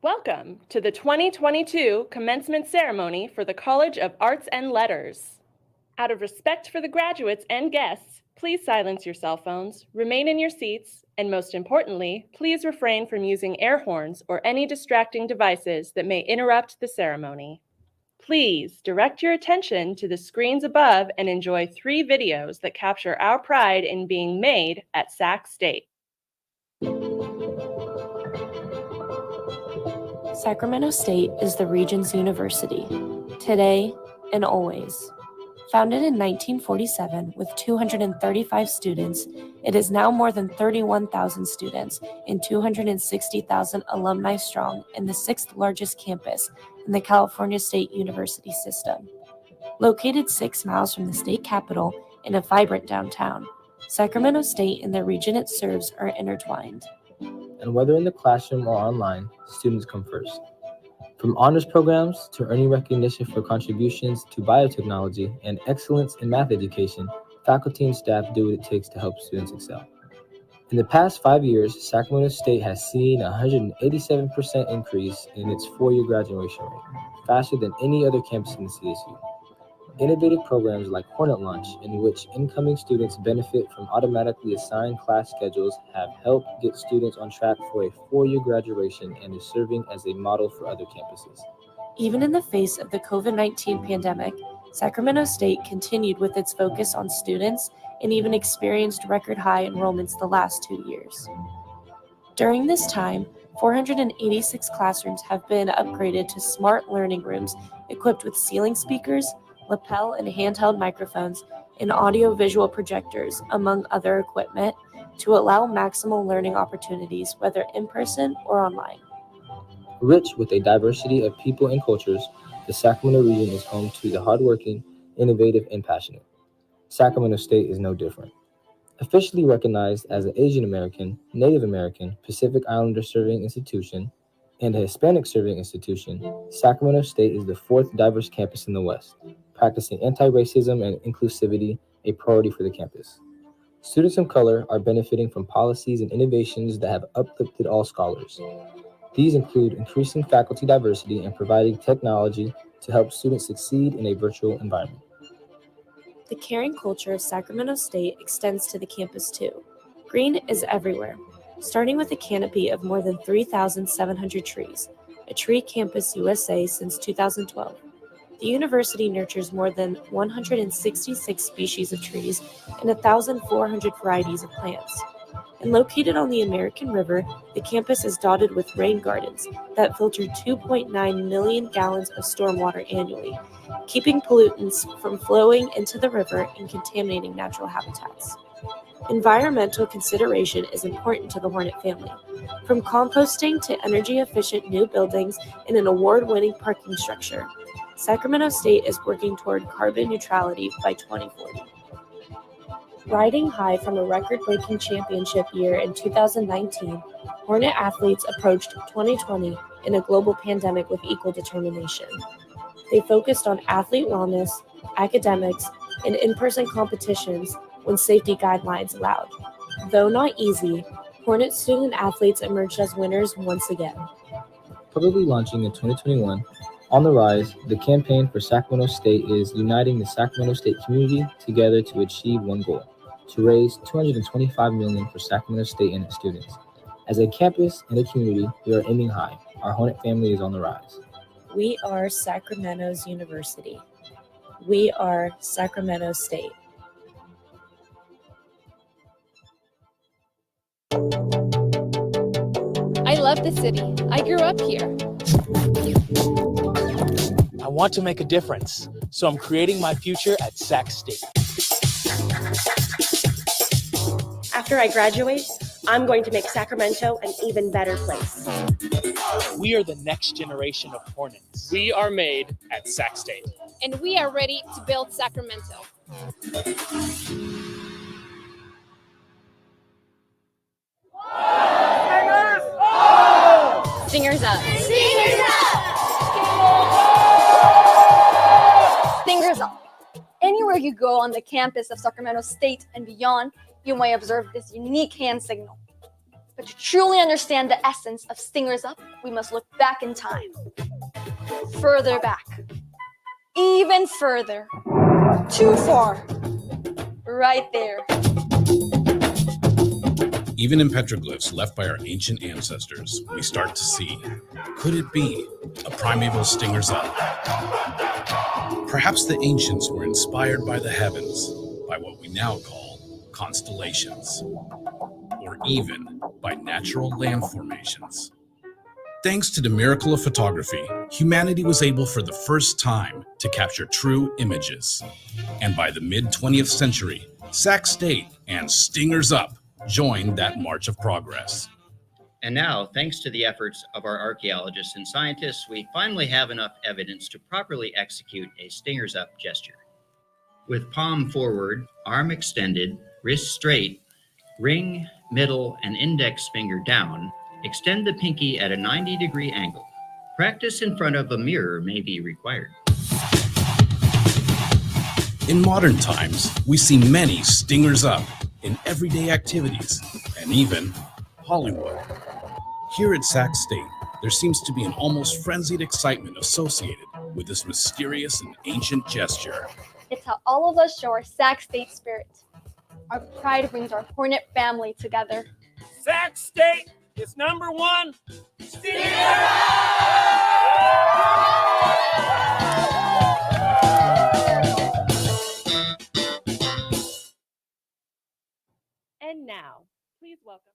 Welcome to the 2022 commencement ceremony for the College of Arts and Letters. Out of respect for the graduates and guests, please silence your cell phones, remain in your seats, and most importantly, please refrain from using air horns or any distracting devices that may interrupt the ceremony. Please direct your attention to the screens above and enjoy 3 videos that capture our pride in being made at Sac State. Sacramento State is the region's university, today and always. Founded in 1947 with 235 students, it is now more than 31,000 students and 260,000 alumni strong and the 6th largest campus in the California State University system. Located 6 miles from the state capital in a vibrant downtown, Sacramento State and the region it serves are intertwined. And whether in the classroom or online, students come first. From honors programs to earning recognition for contributions to biotechnology and excellence in math education, faculty and staff do what it takes to help students excel. In the past 5 years, Sacramento State has seen a 187% increase in its 4-year graduation rate, faster than any other campus in the CSU. Innovative programs like Hornet Lunch, in which incoming students benefit from automatically assigned class schedules, have helped get students on track for a 4-year graduation and is serving as a model for other campuses. Even in the face of the COVID-19 pandemic, Sacramento State continued with its focus on students and even experienced record high enrollments the last 2 years. During this time, 486 classrooms have been upgraded to smart learning rooms equipped with ceiling speakers, lapel and handheld microphones, and audio-visual projectors, among other equipment, to allow maximal learning opportunities, whether in person or online. Rich with a diversity of people and cultures, the Sacramento region is home to the hardworking, innovative, and passionate. Sacramento State is no different. Officially recognized as an Asian American, Native American, Pacific Islander serving institution, and a Hispanic serving institution, Sacramento State is the 4th diverse campus in the West, practicing anti-racism and inclusivity, a priority for the campus. Students of color are benefiting from policies and innovations that have uplifted all scholars. These include increasing faculty diversity and providing technology to help students succeed in a virtual environment. The caring culture of Sacramento State extends to the campus too. Green is everywhere, starting with a canopy of more than 3,700 trees, a Tree Campus USA since 2012. The university nurtures more than 166 species of trees and 1,400 varieties of plants. And located on the American River, the campus is dotted with rain gardens that filter 2.9 million gallons of stormwater annually, keeping pollutants from flowing into the river and contaminating natural habitats. Environmental consideration is important to the Hornet family, from composting to energy-efficient new buildings and an award-winning parking structure. Sacramento State is working toward carbon neutrality by 2040. Riding high from a record-breaking championship year in 2019, Hornet athletes approached 2020 in a global pandemic with equal determination. They focused on athlete wellness, academics, and in-person competitions when safety guidelines allowed. Though not easy, Hornet student athletes emerged as winners once again. Publicly launching in 2021, On the Rise, the campaign for Sacramento State is uniting the Sacramento State community together to achieve one goal: to raise $225 million for Sacramento State and its students. As a campus and a community, we are aiming high. Our Hornet family is on the rise. We are Sacramento's university. We are Sacramento State. I love the city. I grew up here. I want to make a difference, so I'm creating my future at Sac State. After I graduate, I'm going to make Sacramento an even better place. We are the next generation of Hornets. We are made at Sac State. And we are ready to build Sacramento. Singers up. Singers up. Singers up. Anywhere you go on the campus of Sacramento State and beyond, you may observe this unique hand signal. But to truly understand the essence of Stingers Up, we must look back in time. Further back. Even further. Too far. Right there. Even in petroglyphs left by our ancient ancestors, we start to see, could it be a primeval Stingers Up? Perhaps the ancients were inspired by the heavens, by what we now call constellations, or even by natural land formations. Thanks to the miracle of photography, humanity was able for the first time to capture true images. And by the mid-20th century, Sac State and Stingers Up joined that march of progress. And now, thanks to the efforts of our archaeologists and scientists, we finally have enough evidence to properly execute a Stingers Up gesture. With palm forward, arm extended, wrist straight, ring, middle, and index finger down, extend the pinky at a 90-degree angle. Practice in front of a mirror may be required. In modern times, we see many Stingers Up in everyday activities, and even Hollywood. Here at Sac State, there seems to be an almost frenzied excitement associated with this mysterious and ancient gesture. It's how all of us show our Sac State spirit. Our pride brings our Hornet family together. Sac State is number one. And now, please welcome.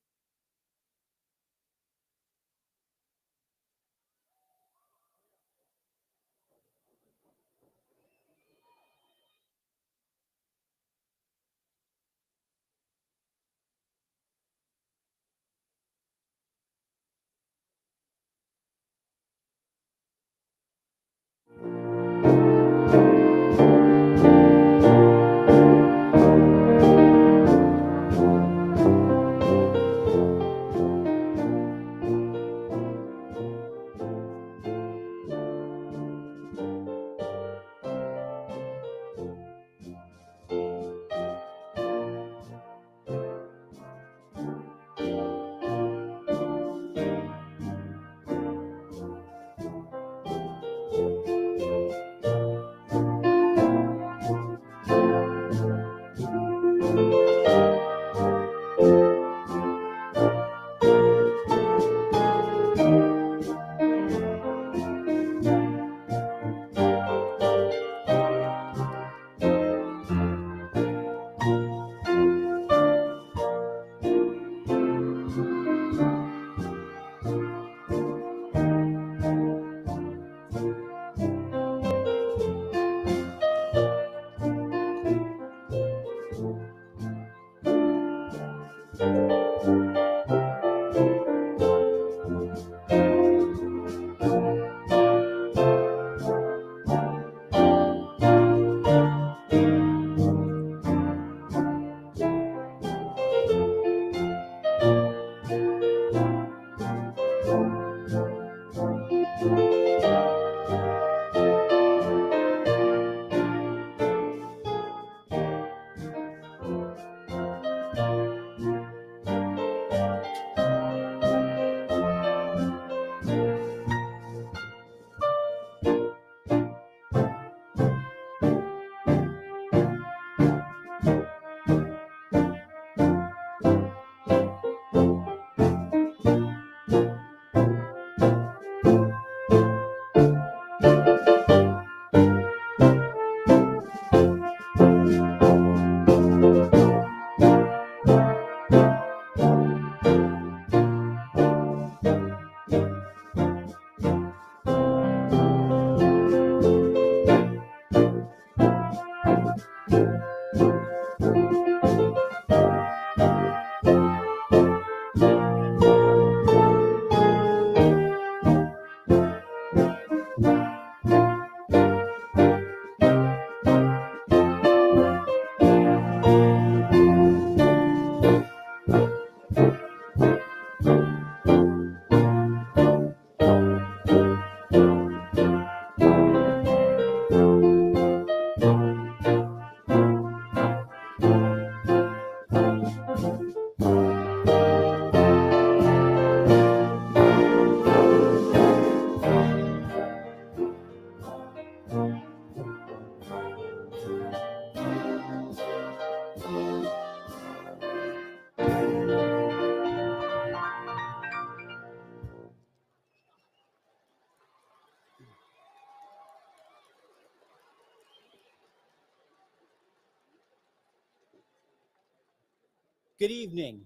Good evening.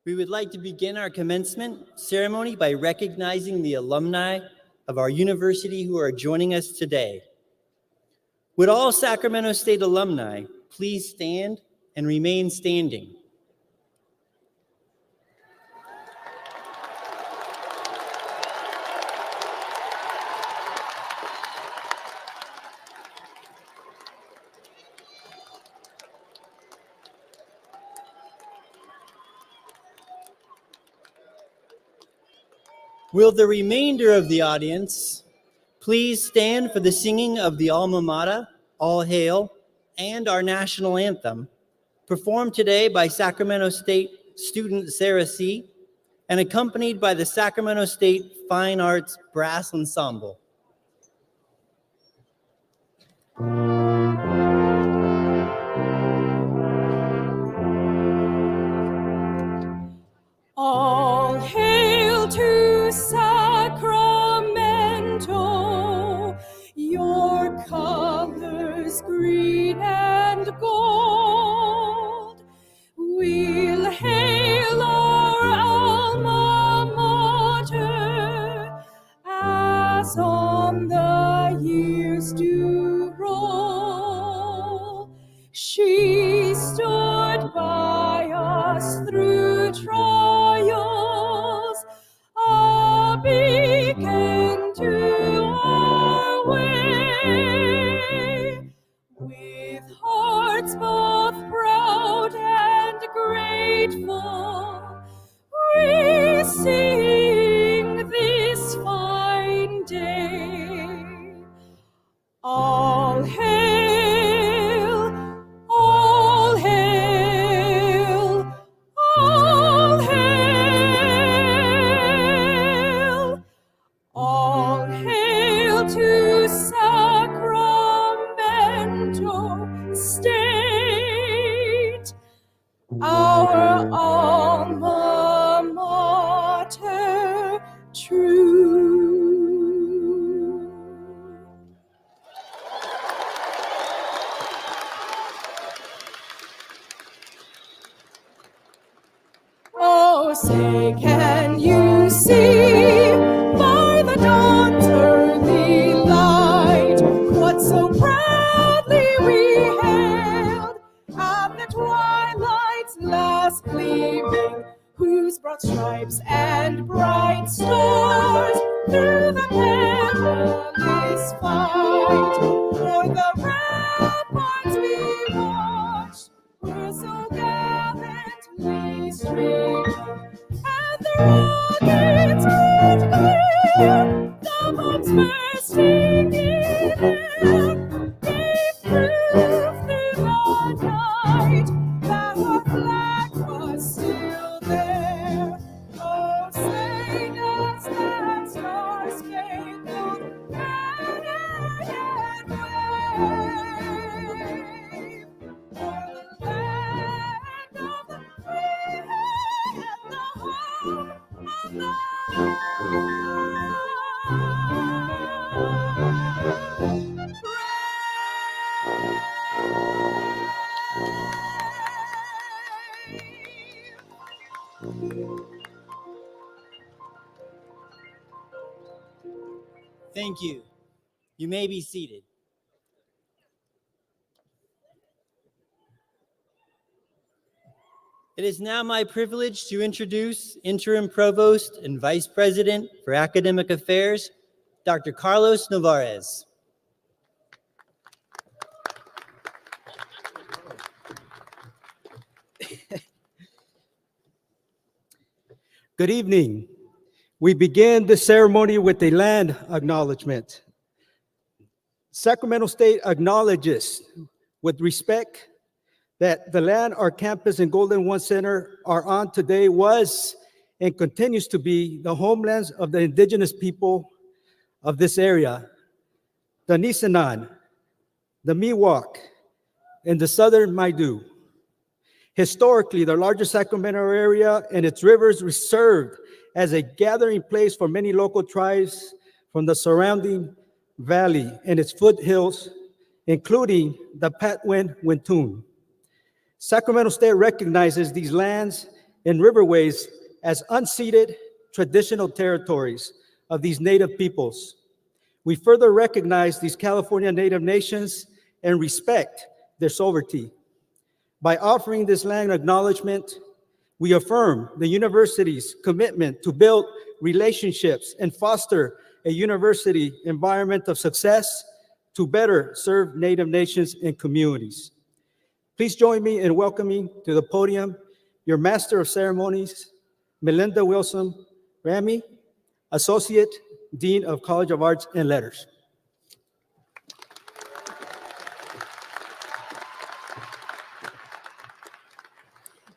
We would like to begin our commencement ceremony by recognizing the alumni of our university who are joining us today. Would all Sacramento State alumni please stand and remain standing? Will the remainder of the audience please stand for the singing of the Alma Mater, All Hail, and our national anthem, performed today by Sacramento State student Sarah C., and accompanied by the Sacramento State Fine Arts Brass Ensemble. All hail to Sacramento, your colors green and gold. We'll hail our alma mater as on the years do roll. She stood by us through trials, a beacon to our way. With hearts both proud and grateful, we sing this fine day. All hail, all hail, all hail. All hail to Sacramento State, our alma mater true. Oh, say, can you see by the dawn's early light what so proudly we hailed at the twilight's last gleaming, whose broad stripes and bright stars through the perilous fight o'er the ramparts we watched were so gallantly streaming, and the rockets red glare, the bombs bursting in air, gave proof through the night that our flag was still there. Oh, say does that star-spangled banner yet wave o'er the land of the free and the home of the Thank you. You may be seated. It is now my privilege to introduce Interim Provost and Vice President for Academic Affairs, Dr. Carlos Novarez. Good evening. We begin the ceremony with a land acknowledgement. Sacramento State acknowledges with respect that the land our campus and Golden One Center are on today was and continues to be the homelands of the indigenous people of this area, the Nisenan, the Miwok, and the Southern Maidu. Historically, the larger Sacramento area and its rivers were served as a gathering place for many local tribes from the surrounding valley and its foothills, including the Patwin Wintun. Sacramento State recognizes these lands and riverways as unceded traditional territories of these Native peoples. We further recognize these California Native nations and respect their sovereignty. By offering this land acknowledgement, we affirm the university's commitment to build relationships and foster a university environment of success to better serve Native nations and communities. Please join me in welcoming to the podium your Master of Ceremonies, Melinda Wilson Ramy, Associate Dean of College of Arts and Letters.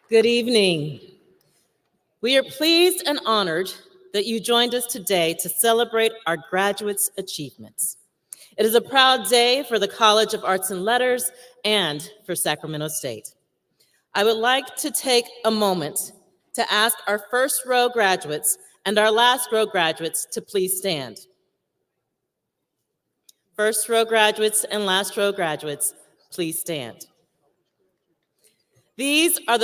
Good evening. We are pleased and honored that you joined us today to celebrate our graduates' achievements. It is a proud day for the College of Arts and Letters and for Sacramento State. I would like to take a moment to ask our first row graduates and our last row graduates to please stand. First row graduates and last row graduates, please stand. These are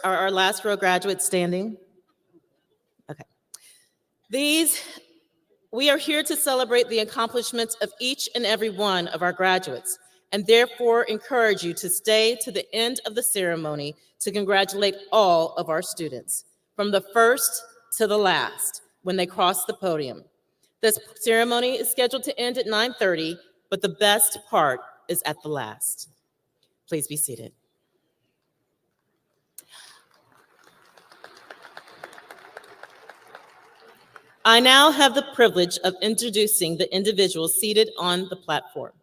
our last row graduates standing. Okay. We are here to celebrate the accomplishments of each and every one of our graduates, and therefore encourage you to stay to the end of the ceremony to congratulate all of our students, from the first to the last, when they cross the podium. This ceremony is scheduled to end at 9:30, but the best part is at the last. Please be seated. I now have the privilege of introducing the individuals seated on the platform.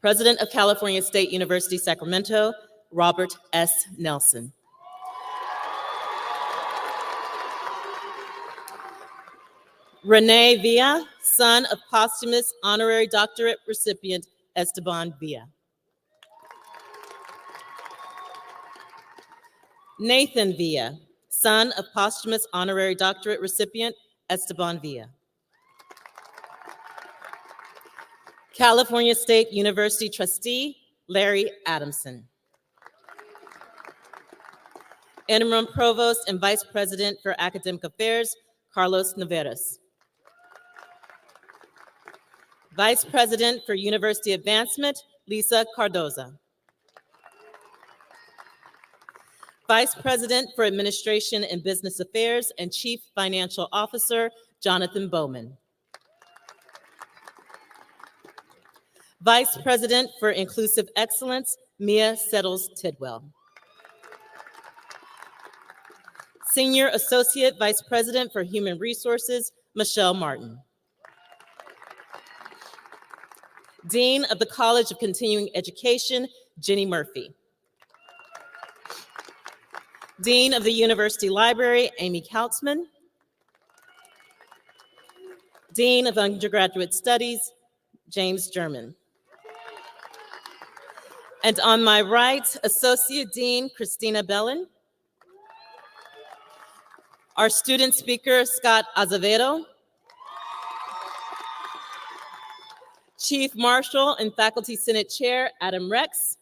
President of California State University, Sacramento, Robert S. Nelson. Rene Villa, son of posthumous honorary doctorate recipient Esteban Villa. Nathan Villa, son of posthumous honorary doctorate recipient Esteban Villa. California State University trustee, Larry Adamson. Interim Provost and Vice President for Academic Affairs, Carlos Novarez. Vice President for University Advancement, Lisa Cardoza. Vice President for Administration and Business Affairs and Chief Financial Officer, Jonathan Bowman. Vice President for Inclusive Excellence, Mia Settles Tidwell. Senior Associate Vice President for Human Resources, Michelle Martin. Dean of the College of Continuing Education, Jenny Murphy. Dean of the University Library, Amy Kautzman. Dean of Undergraduate Studies, James German. And on my right, Associate Dean Christina Bellin. Our student speaker, Scott Azevedo. Chief Marshal and Faculty Senate Chair, Adam Rex.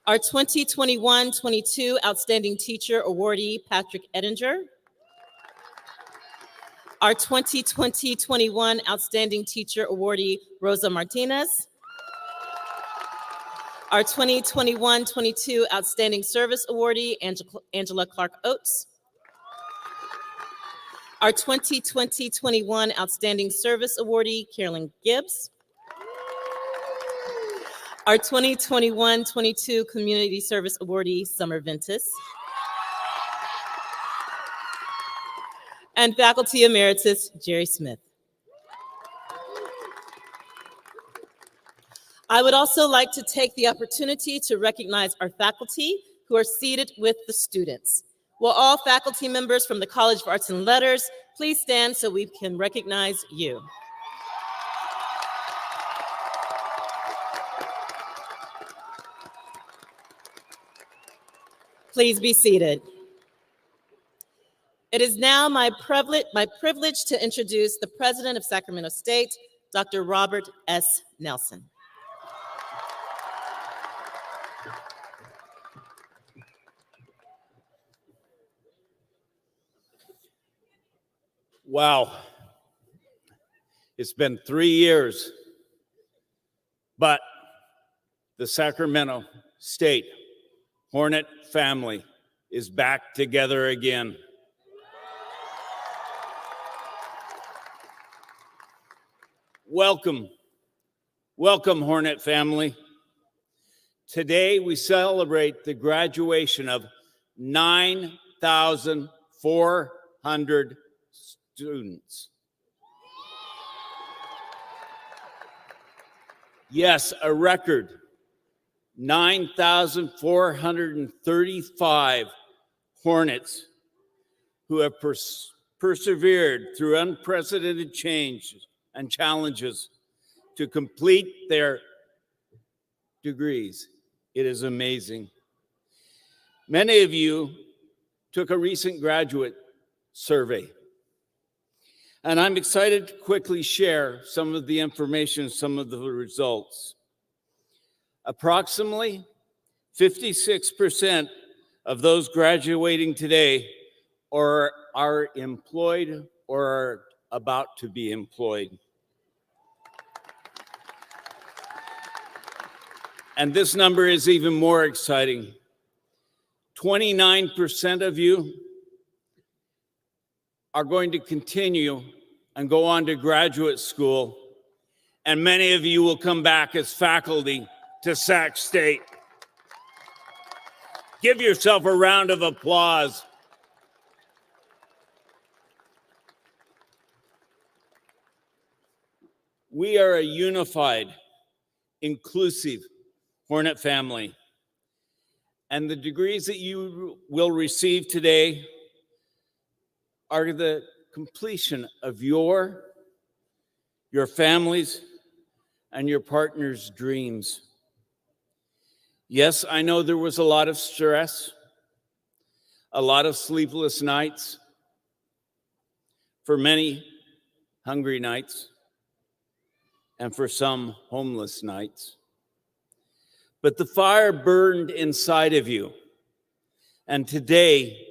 Our 2021-22 Outstanding Teacher Awardee, Patrick Ettinger. Our 2020-21 Outstanding Teacher Awardee, Rosa Martinez. Our 2021-22 Outstanding Service Awardee, Angela Clark Oates. Our 2020-21 Outstanding Service Awardee, Carolyn Gibbs. Our 2021-22 Community Service Awardee, Summer Ventus. And Faculty Emeritus, Jerry Smith. I would also like to take the opportunity to recognize our faculty who are seated with the students. Will all faculty members from the College of Arts and Letters please stand so we can recognize you. Please be seated. It is now my privilege to introduce the President of Sacramento State, Dr. Robert S. Nelson. Wow. It's been 3 years, but the Sacramento State Hornet family is back together again. Welcome, welcome, Hornet family. Today we celebrate the graduation of 9,400 students. Yes, a record. 9,435 Hornets who have persevered through unprecedented changes and challenges to complete their degrees. It is amazing. Many of you took a recent graduate survey, and I'm excited to quickly share some of the information, some of the results. Approximately 56% of those graduating today are employed or are about to be employed. And this number is even more exciting. 29% of you are going to continue and go on to graduate school, and many of you will come back as faculty to Sac State. Give yourself a round of applause. We are a unified, inclusive Hornet family, and the degrees that you will receive today are the completion of your family's, and your partner's dreams. Yes, I know there was a lot of stress, a lot of sleepless nights, for many hungry nights, and for some homeless nights. But the fire burned inside of you, and today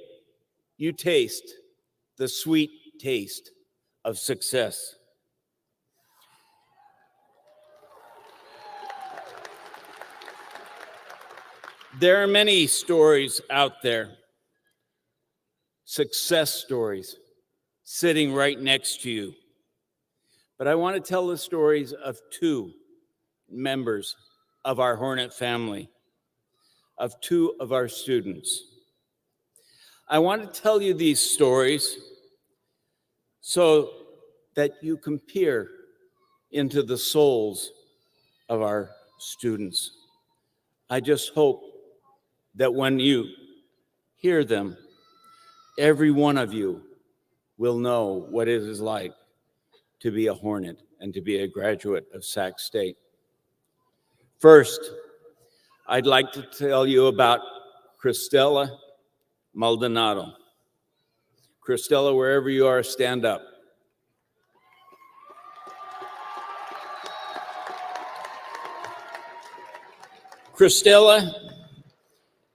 you taste the sweet taste of success. There are many stories out there, success stories, sitting right next to you. But I want to tell the stories of two members of our Hornet family, of two of our students. I want to tell you these stories so that you can peer into the souls of our students. I just hope that when you hear them, every one of you will know what it is like to be a Hornet and to be a graduate of Sac State. First, I'd like to tell you about Cristela Maldonado. Cristela, wherever you are, stand up. Cristela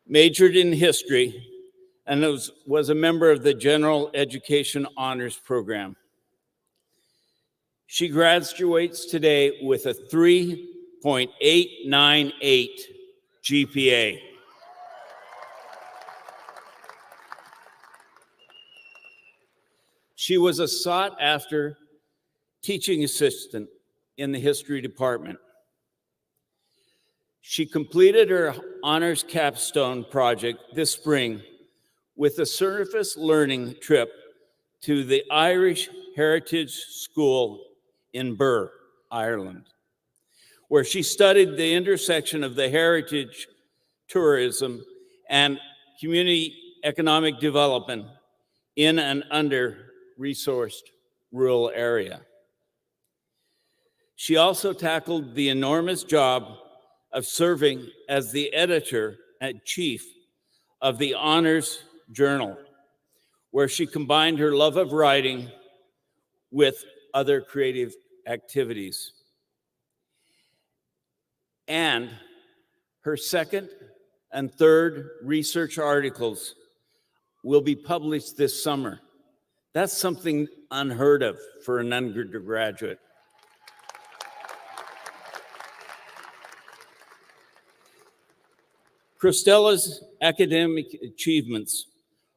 majored in history and was a member of the General Education Honors Program. She graduates today with a 3.898 GPA. She was a sought-after teaching assistant in the history department. She completed her honors capstone project this spring with a surface learning trip to the Irish Heritage School in Birr, Ireland, where she studied the intersection of the heritage, tourism, and community economic development in an under-resourced rural area. She also tackled the enormous job of serving as the editor-in-chief of the Honors Journal, where she combined her love of writing with other creative activities. And her second and third research articles will be published this summer. That's something unheard of for an undergraduate. Cristela's academic achievements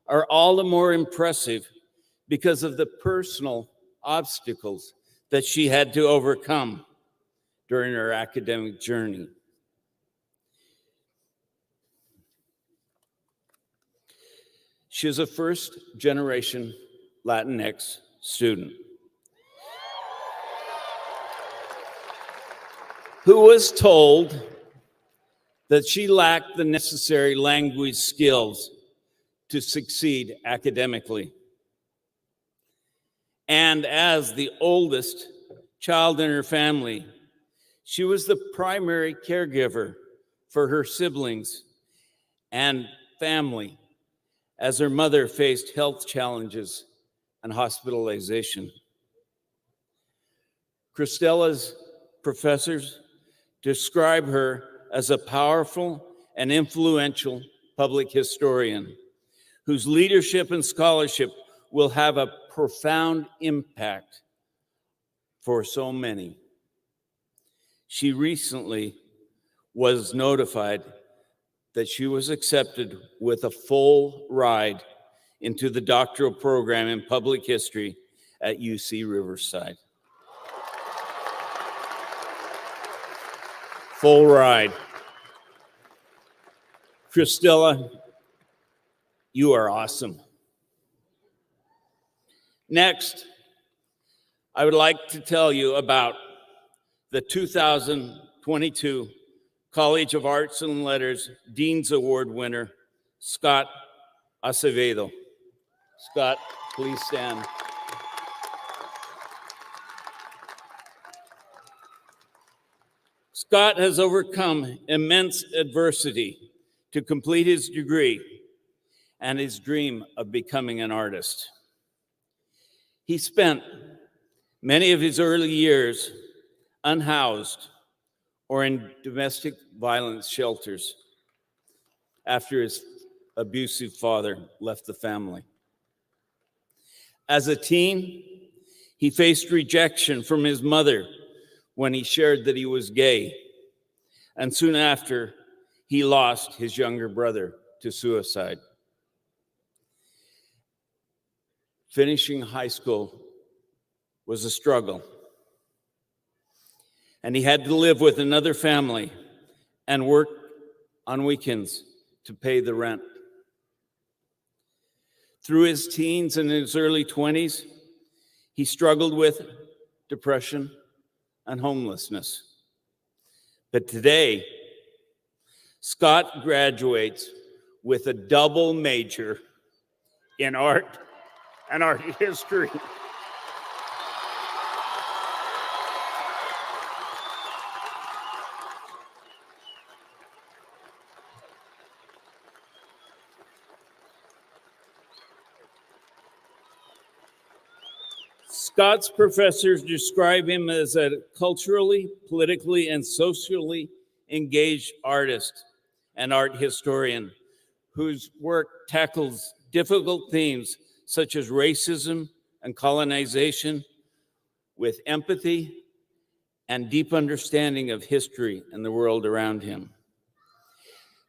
are all the more impressive because of the personal obstacles that she had to overcome during her academic journey. She is a first-generation Latinx student who was told that she lacked the necessary language skills to succeed academically. And as the oldest child in her family, she was the primary caregiver for her siblings and family as her mother faced health challenges and hospitalization. Cristela's professors describe her as a powerful and influential public historian whose leadership and scholarship will have a profound impact for so many. She recently was notified that she was accepted with a full ride into the doctoral program in public history at UC Riverside. Full ride. Cristela, you are awesome. Next, I would like to tell you about the 2022 College of Arts and Letters Dean's Award winner, Scott Acevedo. Scott, please stand. Scott has overcome immense adversity to complete his degree and his dream of becoming an artist. He spent many of his early years unhoused or in domestic violence shelters after his abusive father left the family. As a teen, he faced rejection from his mother when he shared that he was gay, and soon after, he lost his younger brother to suicide. Finishing high school was a struggle, and he had to live with another family and work on weekends to pay the rent. Through his teens and his early 20s, he struggled with depression and homelessness. But today, Scott graduates with a double major in art and art history. Scott's professors describe him as a culturally, politically, and socially engaged artist and art historian whose work tackles difficult themes such as racism and colonization with empathy and deep understanding of history and the world around him.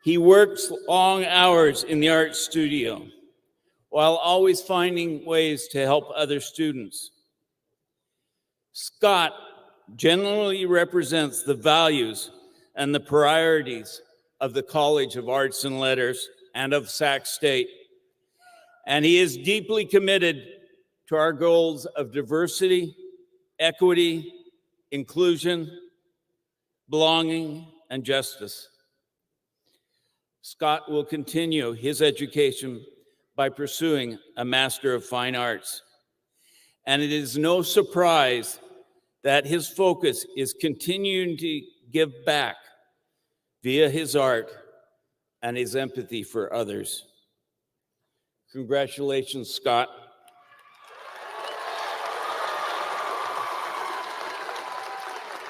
He works long hours in the art studio while always finding ways to help other students. Scott generally represents the values and the priorities of the College of Arts and Letters and of Sac State. And he is deeply committed to our goals of diversity, equity, inclusion, belonging, and justice. Scott will continue his education by pursuing a Master of Fine Arts. And it is no surprise that his focus is continuing to give back via his art and his empathy for others. Congratulations, Scott.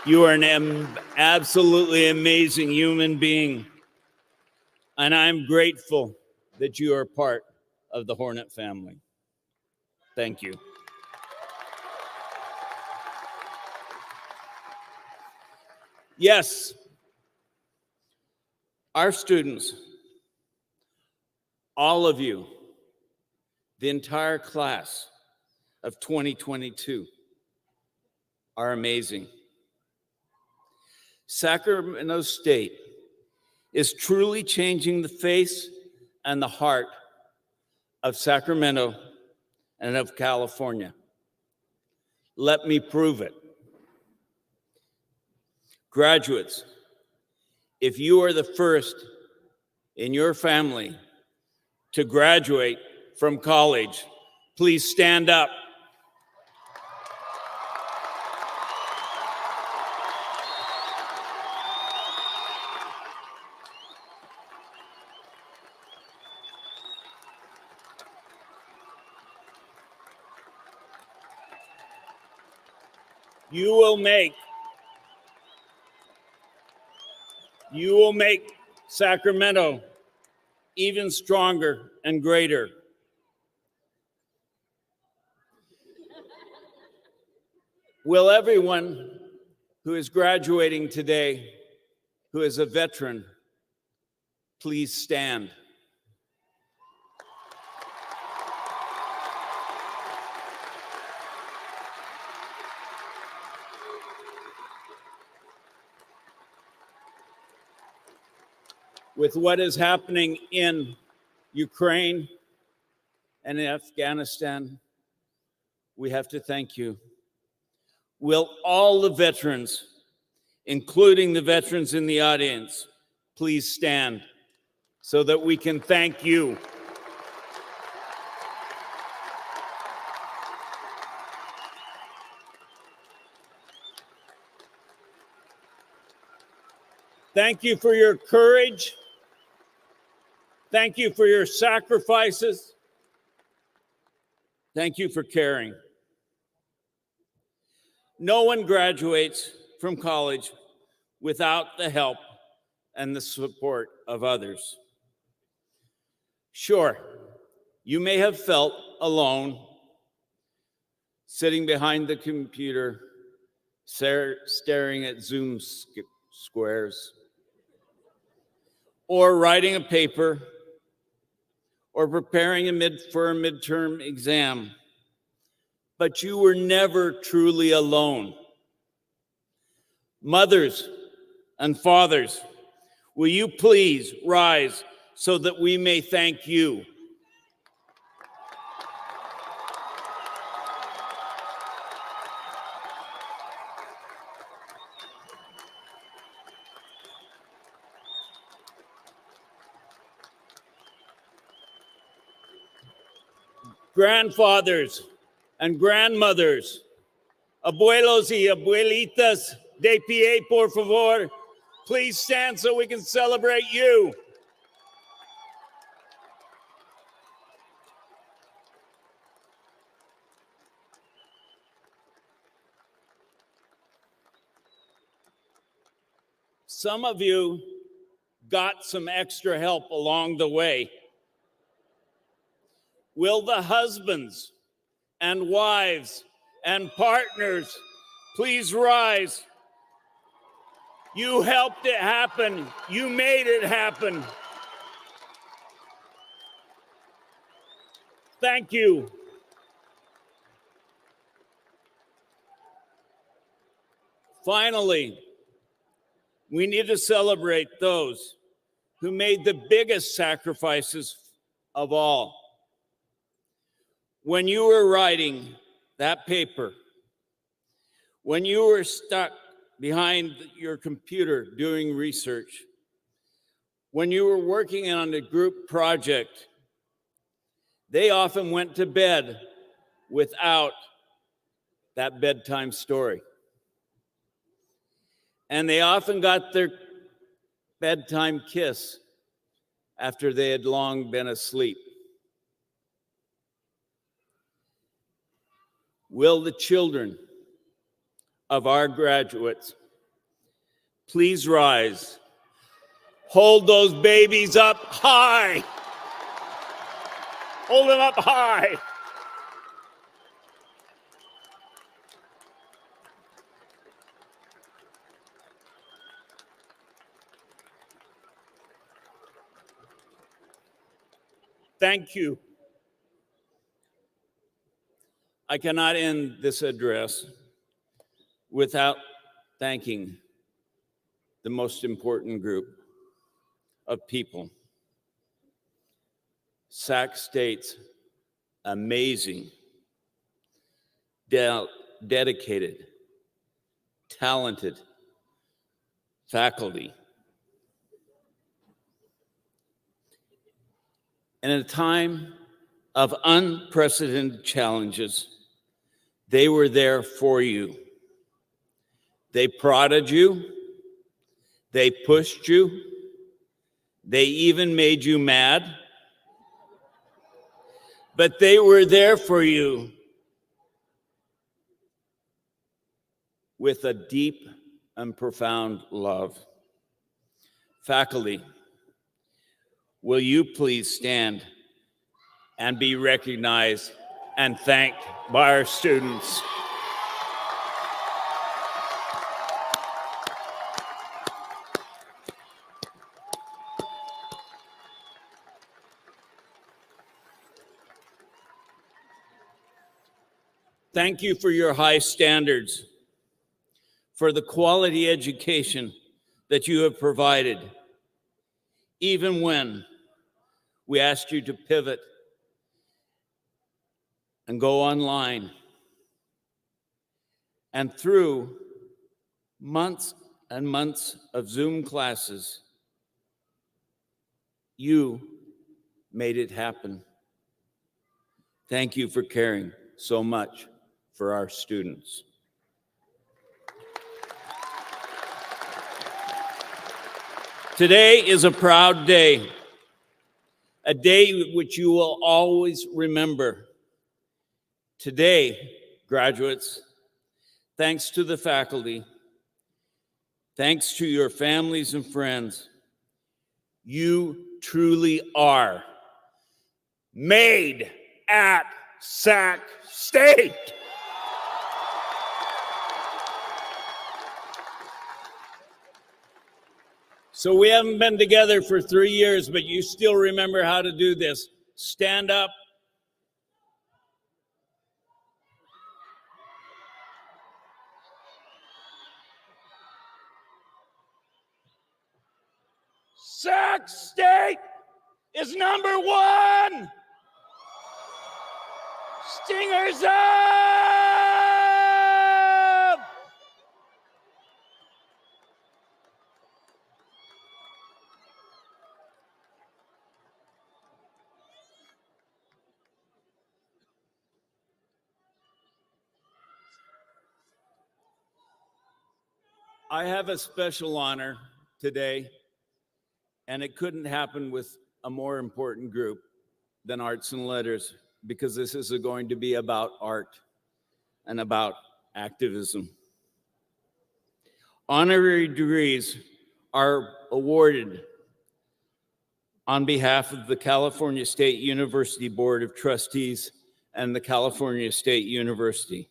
You are an absolutely amazing human being, and I'm grateful that you are part of the Hornet family. Thank you. Yes, our students, all of you, the entire class of 2022 are amazing. Sacramento State is truly changing the face and the heart of Sacramento and of California. Let me prove it. Graduates, if you are the first in your family to graduate from college, please stand up. You will make Sacramento even stronger and greater. Will everyone who is graduating today, who is a veteran, please stand? With what is happening in Ukraine and in Afghanistan, we have to thank you. Will all the veterans, including the veterans in the audience, please stand so that we can thank you. Thank you for your courage. Thank you for your sacrifices. Thank you for caring. No one graduates from college without the help and the support of others. Sure, you may have felt alone, sitting behind the computer, staring at Zoom squares, or writing a paper, or preparing for a midterm exam, but you were never truly alone. Mothers and fathers, will you please rise so that we may thank you? Grandfathers and grandmothers, abuelos y abuelitas, de pie, por favor. Please stand so we can celebrate you. Some of you got some extra help along the way. Will the husbands and wives and partners please rise? You helped it happen. You made it happen. Thank you. Finally, we need to celebrate those who made the biggest sacrifices of all. When you were writing that paper, when you were stuck behind your computer doing research, when you were working on a group project, they often went to bed without that bedtime story. And they often got their bedtime kiss after they had long been asleep. Will the children of our graduates please rise? Hold those babies up high. Hold them up high. Thank you. I cannot end this address without thanking the most important group of people. Sac State's amazing, dedicated, talented faculty. In a time of unprecedented challenges, they were there for you. They prodded you. They pushed you. They even made you mad. But they were there for you with a deep and profound love. Faculty, will you please stand and be recognized and thanked by our students? Thank you for your high standards, for the quality education that you have provided, even when we asked you to pivot and go online. And through months and months of Zoom classes, you made it happen. Thank you for caring so much for our students. Today is a proud day, a day which you will always remember. Today, graduates, thanks to the faculty, thanks to your families and friends, you truly are made at Sac State. So we haven't been together for 3 years, but you still remember how to do this. Stand up. Sac State is #1. Stingers up! I have a special honor today, and it couldn't happen with a more important group than Arts and Letters, because this is going to be about art and about activism. Honorary degrees are awarded on behalf of the California State University Board of Trustees and the California State University.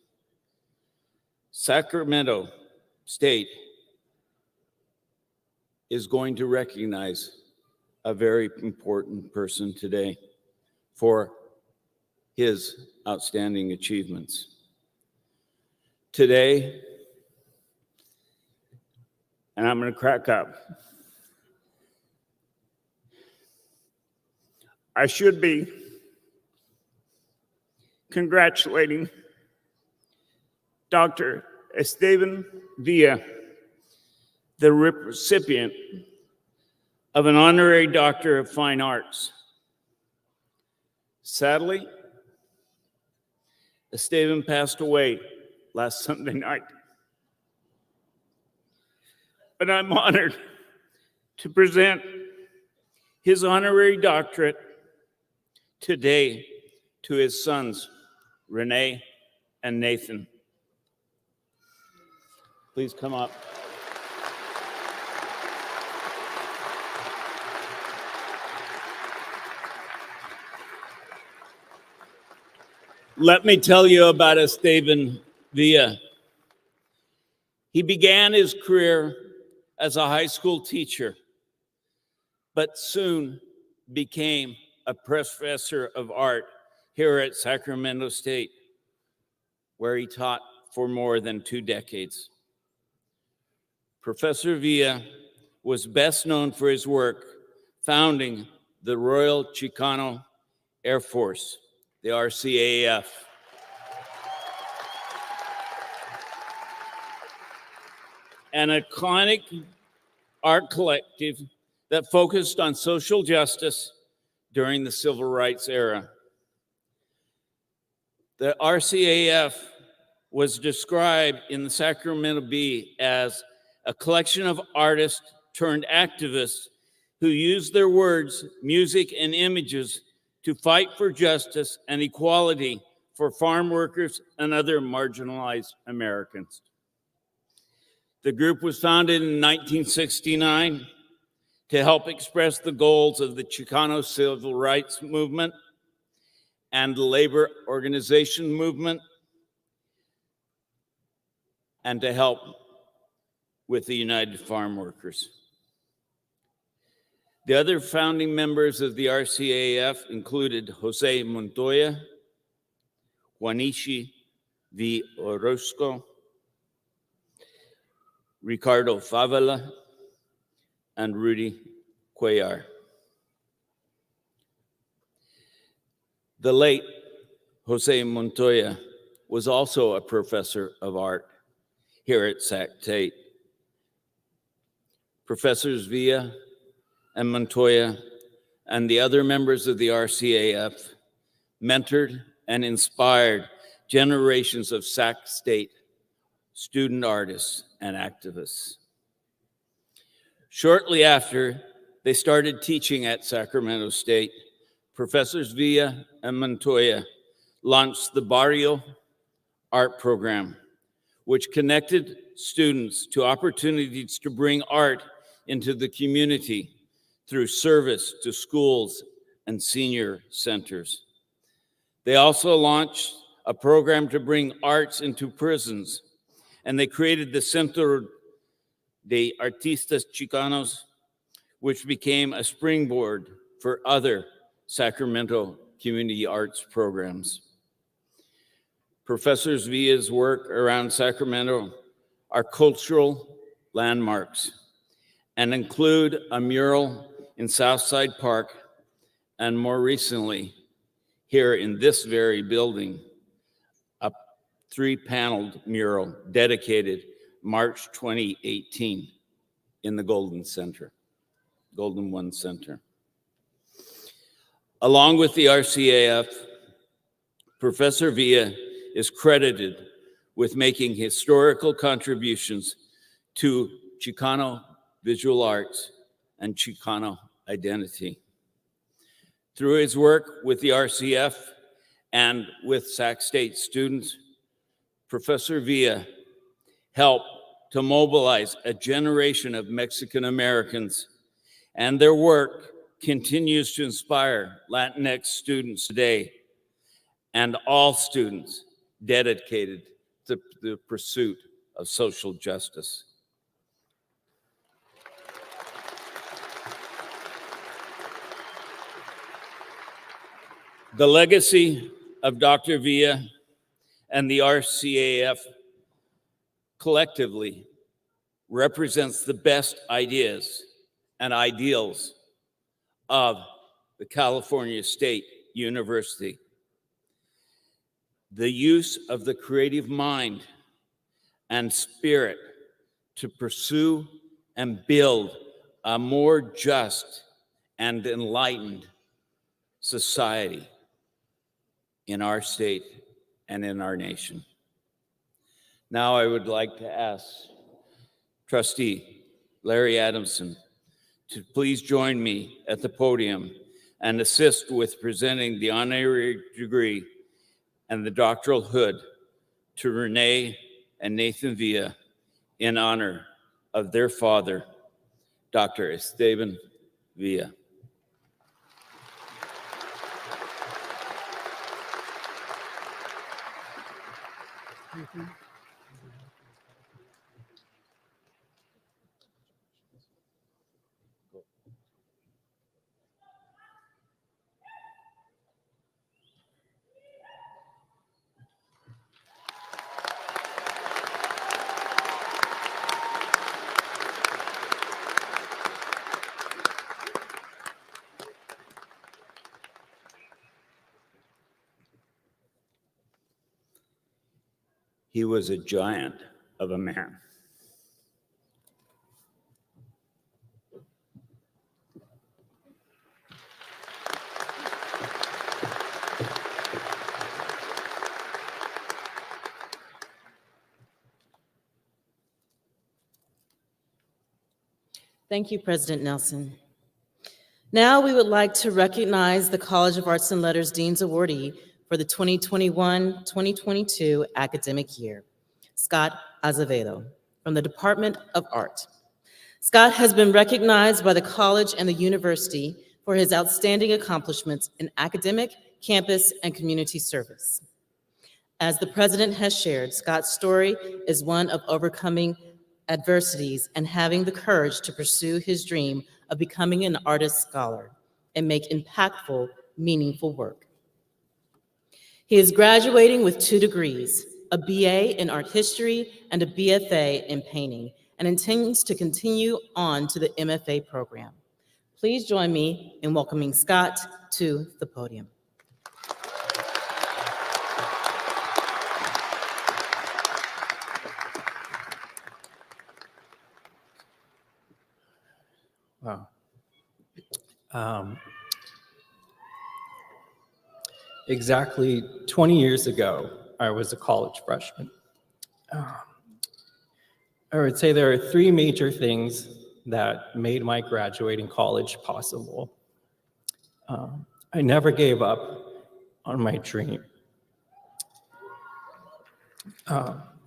Sacramento State is going to recognize a very important person today for his outstanding achievements. Today, and I'm going to crack up, I should be congratulating Dr. Esteban Villa, the recipient of an honorary Doctor of Fine Arts. Sadly, Esteban passed away last Sunday night. But I'm honored to present his honorary doctorate today to his sons, Renee and Nathan. Please come up. Let me tell you about Esteban Villa. He began his career as a high school teacher, but soon became a professor of art here at Sacramento State, where he taught for more than 2 decades. Professor Villa was best known for his work founding the Royal Chicano Air Force, the RCAF. An iconic art collective that focused on social justice during the civil rights era. The RCAF was described in the Sacramento Bee as a collection of artists turned activists who used their words, music, and images to fight for justice and equality for farm workers and other marginalized Americans. The group was founded in 1969 to help express the goals of the Chicano civil rights movement and the labor organization movement, and to help with the United Farm Workers. The other founding members of the RCAF included Jose Montoya, Juanishi V. Orozco, Ricardo Favela, and Rudy Cuellar. The late Jose Montoya was also a professor of art here at Sac State. Professors Villa and Montoya and the other members of the RCAF mentored and inspired generations of Sac State student artists and activists. Shortly after they started teaching at Sacramento State, Professors Villa and Montoya launched the Barrio Art Program, which connected students to opportunities to bring art into the community through service to schools and senior centers. They also launched a program to bring arts into prisons, and they created the Centro de Artistas Chicanos, which became a springboard for other Sacramento community arts programs. Professor Villa's work around Sacramento are cultural landmarks and include a mural in Southside Park, and more recently, here in this very building, a 3-paneled mural dedicated March 2018 in the Golden One Center. Along with the RCAF, Professor Villa is credited with making historical contributions to Chicano visual arts and Chicano identity. Through his work with the RCF and with Sac State students, Professor Villa helped to mobilize a generation of Mexican Americans, and their work continues to inspire Latinx students today and all students dedicated to the pursuit of social justice. The legacy of Dr. Villa and the RCAF collectively represents the best ideas and ideals of the California State University. The use of the creative mind and spirit to pursue and build a more just and enlightened society in our state and in our nation. Now I would like to ask Trustee Larry Adamson to please join me at the podium and assist with presenting the honorary degree and the doctoral hood to Renee and Nathan Villa in honor of their father, Dr. Esteban Villa. He was a giant of a man. Thank you, President Nelson. Now we would like to recognize the College of Arts and Letters Dean's Awardee for the 2021-2022 academic year, Scott Azevedo, from the Department of Art. Scott has been recognized by the college and the university for his outstanding accomplishments in academic, campus, and community service. As the president has shared, Scott's story is one of overcoming adversities and having the courage to pursue his dream of becoming an artist scholar and make impactful, meaningful work. He is graduating with 2 degrees, a BA in art history and a BFA in painting, and intends to continue on to the MFA program. Please join me in welcoming Scott to the podium. Wow. Exactly 20 years ago, I was a college freshman. I would say there are 3 major things that made my graduating college possible. I never gave up on my dream.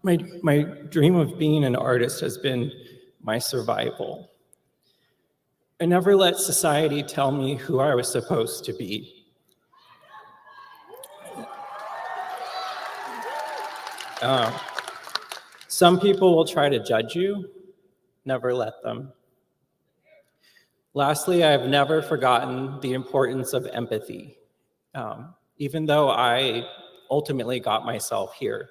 My dream of being an artist has been my survival. I never let society tell me who I was supposed to be. Some people will try to judge you, never let them. Lastly, I've never forgotten the importance of empathy. Even though I ultimately got myself here,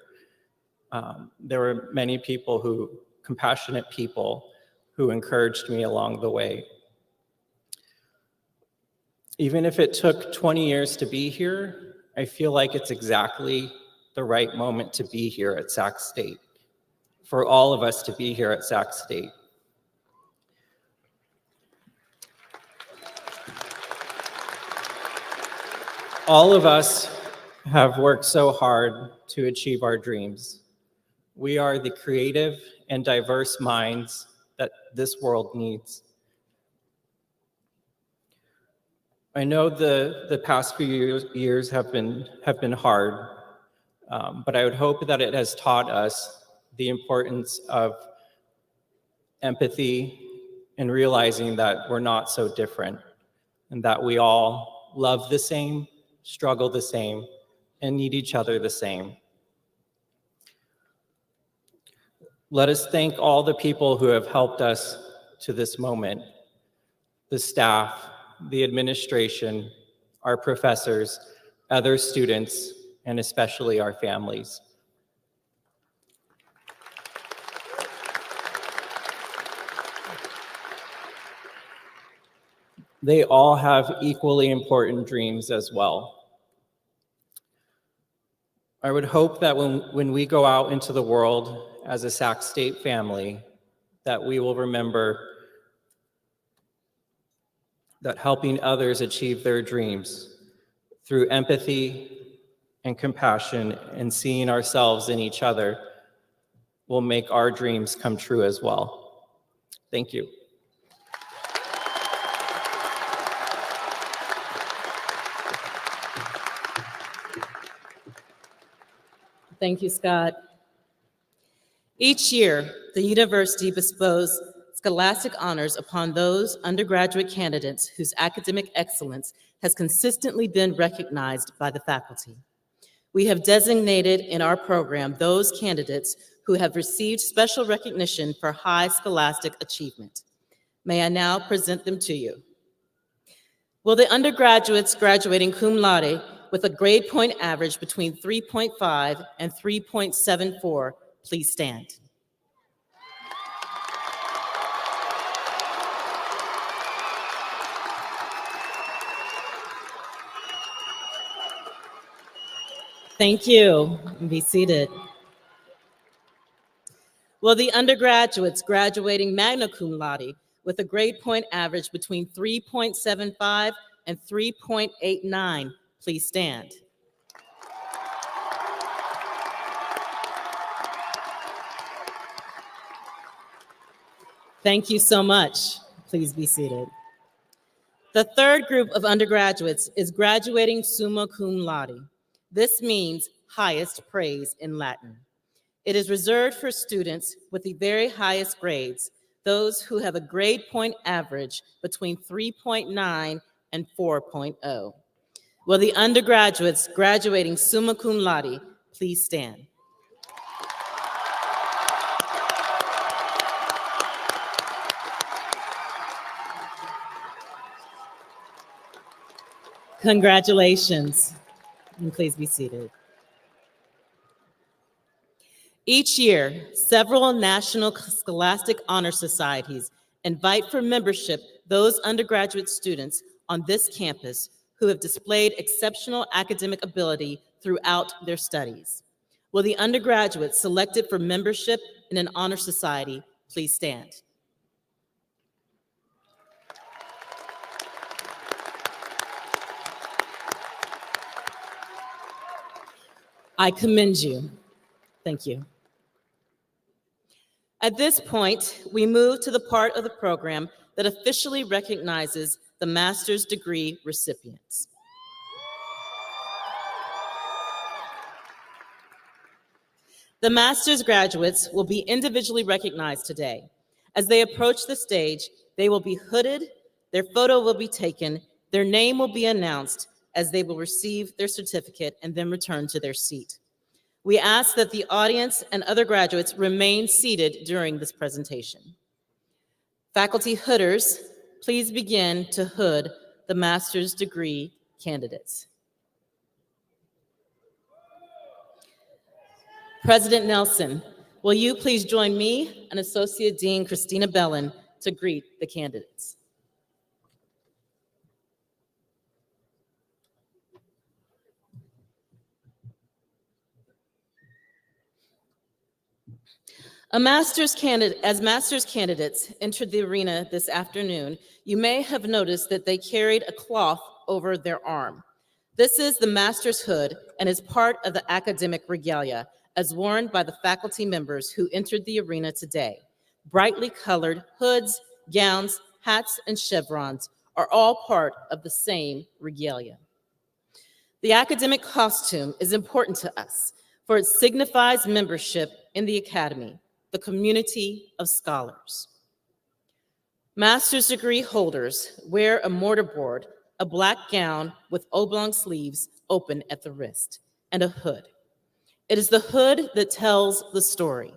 there were many people compassionate people who encouraged me along the way. Even if it took 20 years to be here, I feel like it's exactly the right moment to be here at Sac State, for all of us to be here at Sac State. All of us have worked so hard to achieve our dreams. We are the creative and diverse minds that this world needs. I know the past few years have been hard, but I would hope that it has taught us the importance of empathy and realizing that we're not so different and that we all love the same, struggle the same, and need each other the same. Let us thank all the people who have helped us to this moment, the staff, the administration, our professors, other students, and especially our families. They all have equally important dreams as well. I would hope that when we go out into the world as a Sac State family, that we will remember that helping others achieve their dreams through empathy and compassion and seeing ourselves in each other will make our dreams come true as well. Thank you. Thank you, Scott. Each year, the university bestows Scholastic Honors upon those undergraduate candidates whose academic excellence has consistently been recognized by the faculty. We have designated in our program those candidates who have received special recognition for high scholastic achievement. May I now present them to you. Will the undergraduates graduating cum laude with a grade point average between 3.5 and 3.74 please stand? Thank you. Be seated. Will the undergraduates graduating magna cum laude with a grade point average between 3.75 and 3.89 please stand? Thank you so much. Please be seated. The third group of undergraduates is graduating summa cum laude. This means highest praise in Latin. It is reserved for students with the very highest grades, those who have a grade point average between 3.9 and 4.0. Will the undergraduates graduating summa cum laude please stand? Congratulations, and please be seated. Each year, several national Scholastic Honor Societies invite for membership those undergraduate students on this campus who have displayed exceptional academic ability throughout their studies. Will the undergraduates selected for membership in an honor society please stand? I commend you. Thank you. At this point, we move to the part of the program that officially recognizes the master's degree recipients. The master's graduates will be individually recognized today. As they approach the stage, they will be hooded, their photo will be taken, their name will be announced as they will receive their certificate and then return to their seat. We ask that the audience and other graduates remain seated during this presentation. Faculty hooders, please begin to hood the master's degree candidates. President Nelson, will you please join me and Associate Dean Christina Bellin to greet the candidates? As master's candidates entered the arena this afternoon, you may have noticed that they carried a cloth over their arm. This is the master's hood and is part of the academic regalia, as worn by the faculty members who entered the arena today. Brightly colored hoods, gowns, hats, and chevrons are all part of the same regalia. The academic costume is important to us, for it signifies membership in the academy, the community of scholars. Master's degree holders wear a mortarboard, a black gown with oblong sleeves open at the wrist, and a hood. It is the hood that tells the story.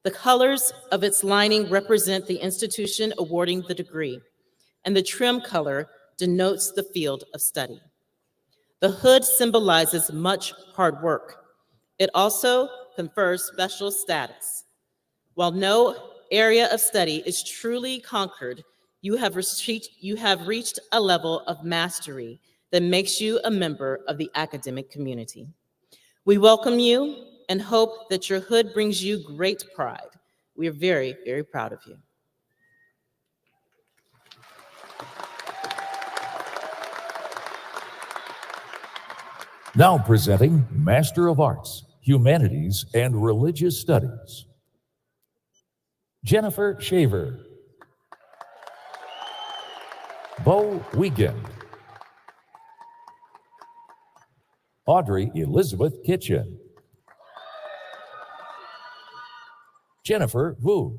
The colors of its lining represent the institution awarding the degree, and the trim color denotes the field of study. The hood symbolizes much hard work. It also confers special status. While no area of study is truly conquered, you have reached a level of mastery that makes you a member of the academic community. We welcome you and hope that your hood brings you great pride. We are very, very proud of you. Now presenting Master of Arts, Humanities, and Religious Studies. Jennifer Shaver. Bo Wiegand. Audrey Elizabeth Kitchen. Jennifer Wu.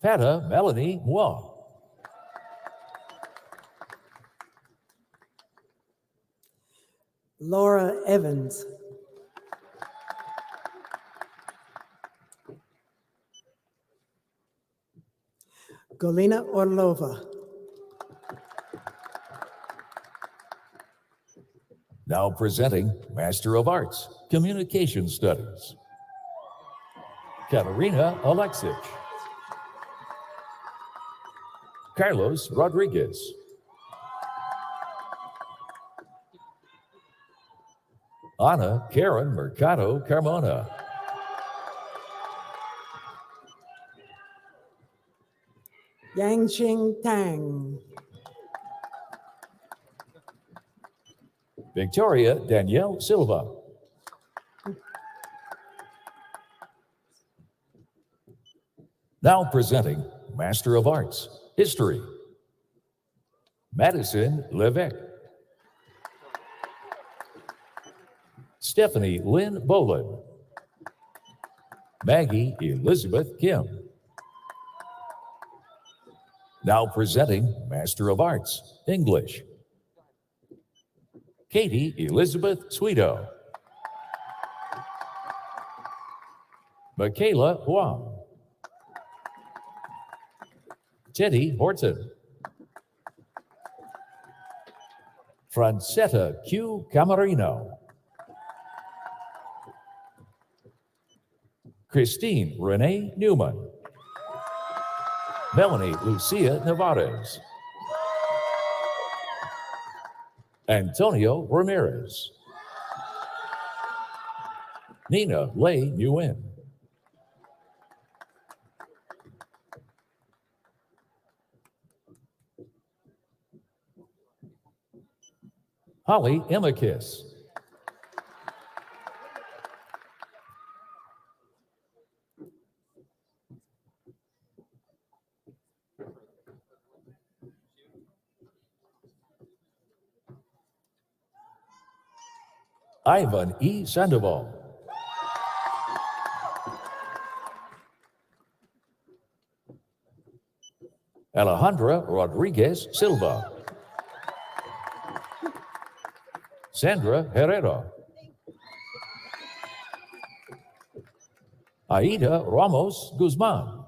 Fata Melanie Moore. Laura Evans. Golina Orlova. Now presenting Master of Arts, Communication Studies. Katerina Alexic. Carlos Rodriguez. Ana Karen Mercado Carmona. Yangqing Tang. Victoria Danielle Silva. Now presenting Master of Arts, History, Madison Levesque. Stephanie Lynn Boland. Maggie Elizabeth Kim. Now presenting Master of Arts, English, Katie Elizabeth Sweeto. Michaela Huang. Teddy Horton. Francetta Q. Camarino. Christine Renee Newman. Melanie Lucia Novarez. Antonio Ramirez. Nina Lay Nguyen. Holly Emmakis. Ivan E. Sandoval. Alejandra Rodriguez Silva. Sandra Herrera. Aida Ramos Guzman.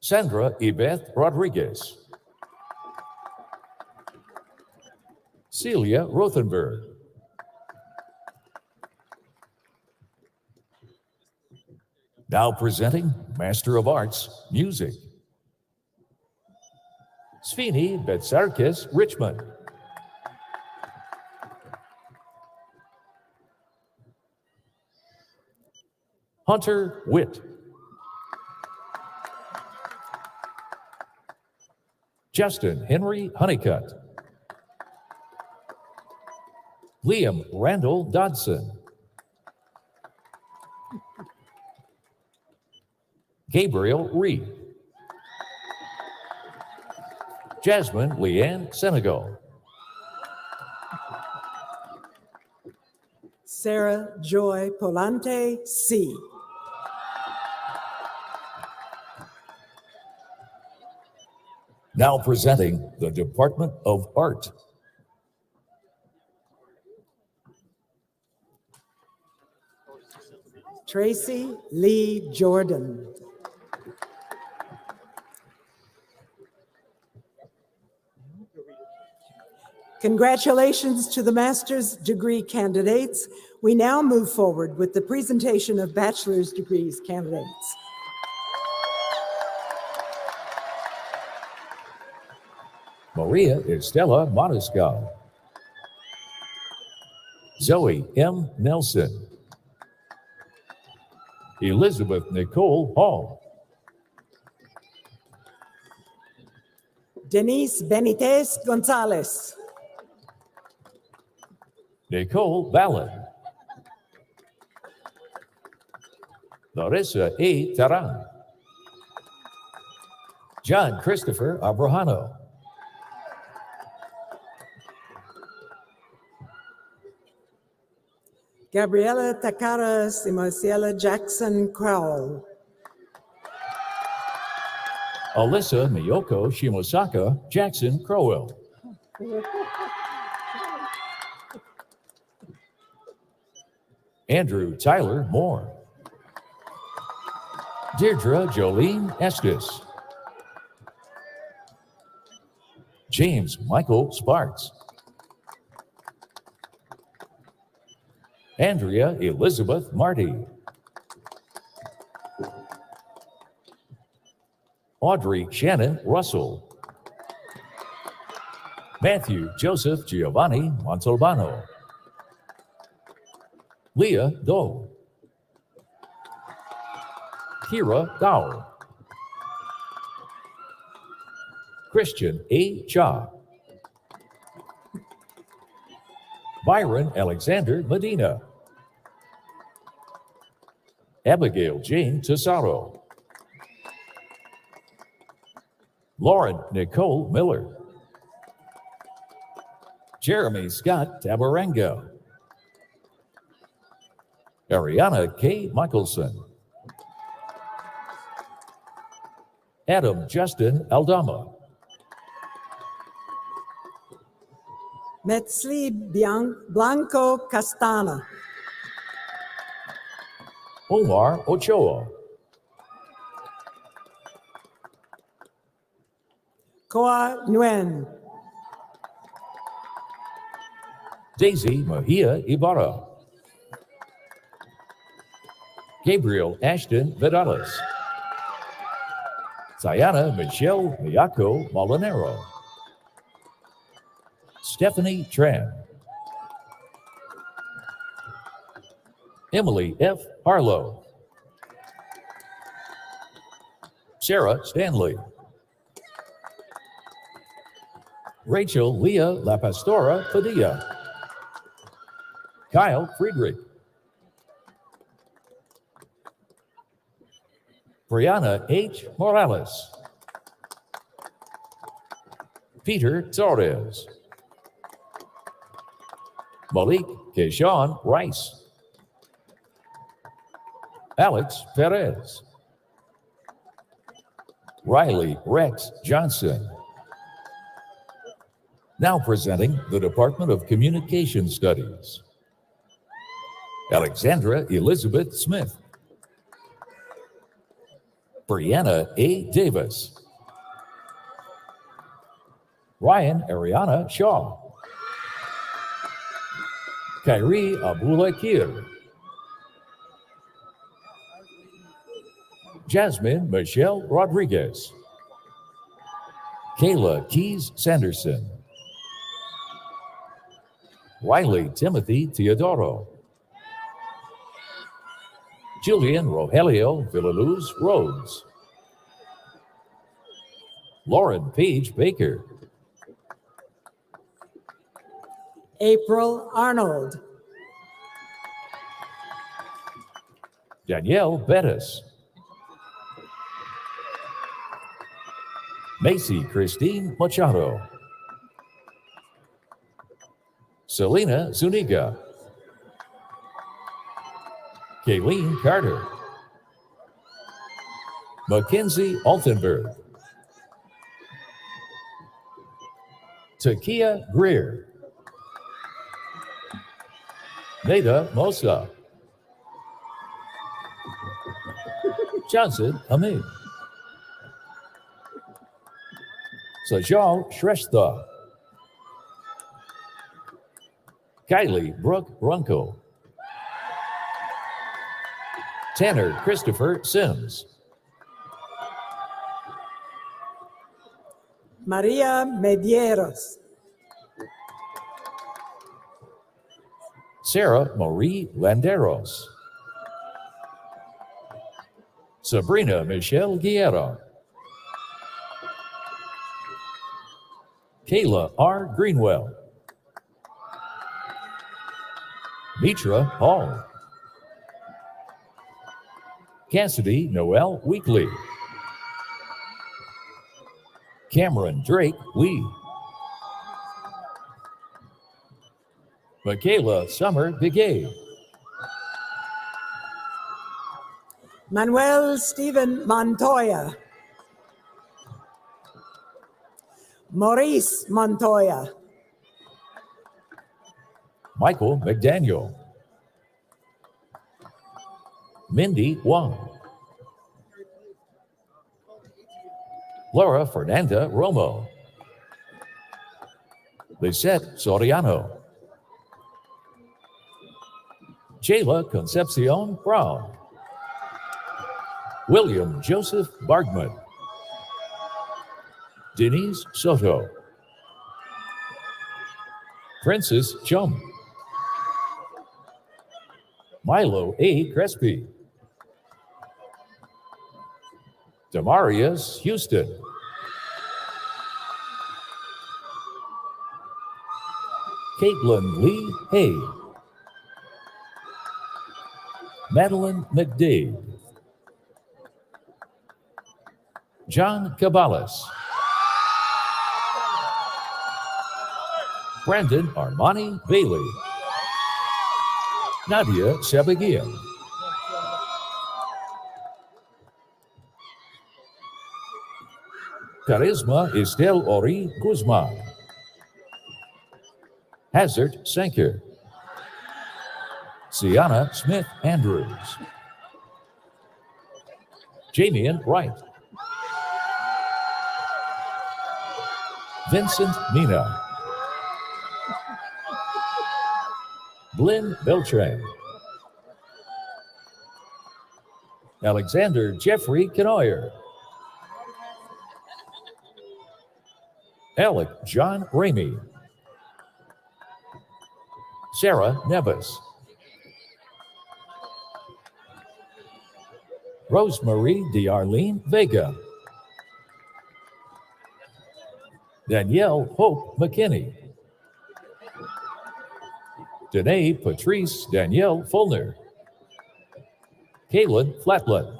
Sandra Yvette Rodriguez. Celia Rothenberg. Now presenting Master of Arts, Music, Sveni Betsarkis Richmond. Hunter Witt. Justin Henry Honeycutt. Liam Randall Dodson. Gabriel Reed. Jasmine Leanne Senegal. Sarah Joy Polante C. Now presenting the Department of Art. Tracy Lee Jordan. Congratulations to the master's degree candidates. We now move forward with the presentation of bachelor's degrees candidates. Maria Estela Moniscal. Zoe M. Nelson. Elizabeth Nicole Hall. Denise Benitez Gonzalez. Nicole Ballard. Larissa A. Taran. John Christopher Abrahano. Gabriela Takaras y Marcela Jackson Crowell. Alyssa Miyoko Shimosaka Jackson Crowell. Andrew Tyler Moore. Deirdre Jolene Estes. James Michael Sparks. Andrea Elizabeth Marty. Audrey Shannon Russell. Matthew Joseph Giovanni Montalbano, Leah Doe, Kira Dow, Christian A. Cha, Byron Alexander Medina, Abigail Jane Tesaro, Lauren Nicole Miller, Jeremy Scott Tabaranga, Ariana K. Michelson, Adam Justin Aldama, Metzli Blanco Castana, Omar Ochoa, Koa Nguyen, Daisy Mejia Ibarra, Gabriel Ashton Vidales, Sayana Michelle Miyako Molinero, Stephanie Tran, Emily F. Harlow, Sarah Stanley, Rachel Leah La Pastora Padilla, Kyle Friedrich, Brianna H. Morales, Peter Torres, Malik Keshawn Rice, Alex Perez, Riley Rex Johnson. Now presenting the Department of Communication Studies. Alexandra Elizabeth Smith, Brianna A. Davis, Ryan Ariana Shaw, Kyrie Abulakir, Jasmine Michelle Rodriguez, Kayla Keys Sanderson, Wiley Timothy Teodoro, Julian Rogelio Villaluz Rhodes, Lauren Page Baker, April Arnold, Danielle Bettis, Macy Christine Machado, Selena Zuniga, Kayleen Carter, Mackenzie Altenberg, Takia Greer, Neda Mosa, Johnson Hamid, Sajal Shrestha, Kylie Brooke Runco, Tanner Christopher Sims, Maria Medieros, Sarah Marie Landeros, Sabrina Michelle Guerra, Kayla R. Greenwell, Mitra Hall, Cassidy Noel Weekly, Cameron Drake Wee, Michaela Summer Bigay, Manuel Stephen Montoya, Maurice Montoya, Michael McDaniel, Mindy Wong, Laura Fernanda Romo, Lisette Soriano, Jayla Concepcion Brown, William Joseph Bargman, Denise Soto, Princess Chum. Milo A. Crespi. Demarius Houston. Caitlin Lee Hay. Madeline McDade. John Caballas. Brandon Armani Bailey. Nadia Shabagian. Charisma Estel Ori Guzman. Hazard Sanker. Sienna Smith Andrews. Jamian Wright. Vincent Mina. Blynn Beltran. Alexander Jeffrey Canoyer. Alec John Ramey. Sarah Nevis. Rosemarie DeArlene Vega. Danielle Hope McKinney. Danae Patrice Danielle Fulner. Kaylin Flatland.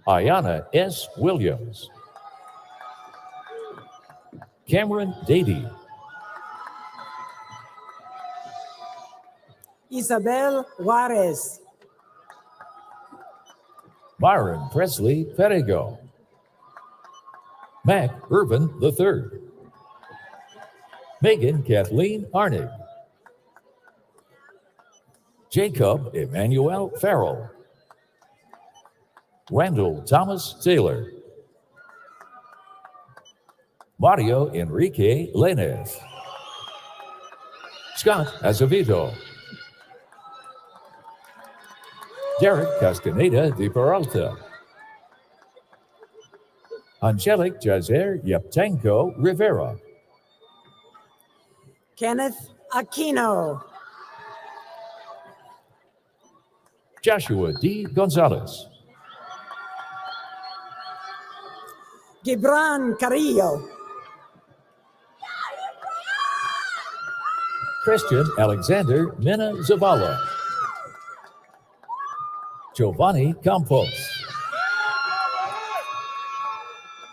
Ayana S. Williams. Cameron Dady. Isabel Juarez. Myron Presley Perego. Mac Irvin III. Megan Kathleen Arnig. Jacob Emmanuel Farrell. Randall Thomas Taylor. Mario Enrique Lenez. Scott Azevedo. Derek Castaneda de Peralta. Angelic Jazer Yaptanko Rivera. Kenneth Aquino. Joshua D. Gonzalez. Gibran Carrillo. Christian Alexander Mena Zavala. Giovanni Campos.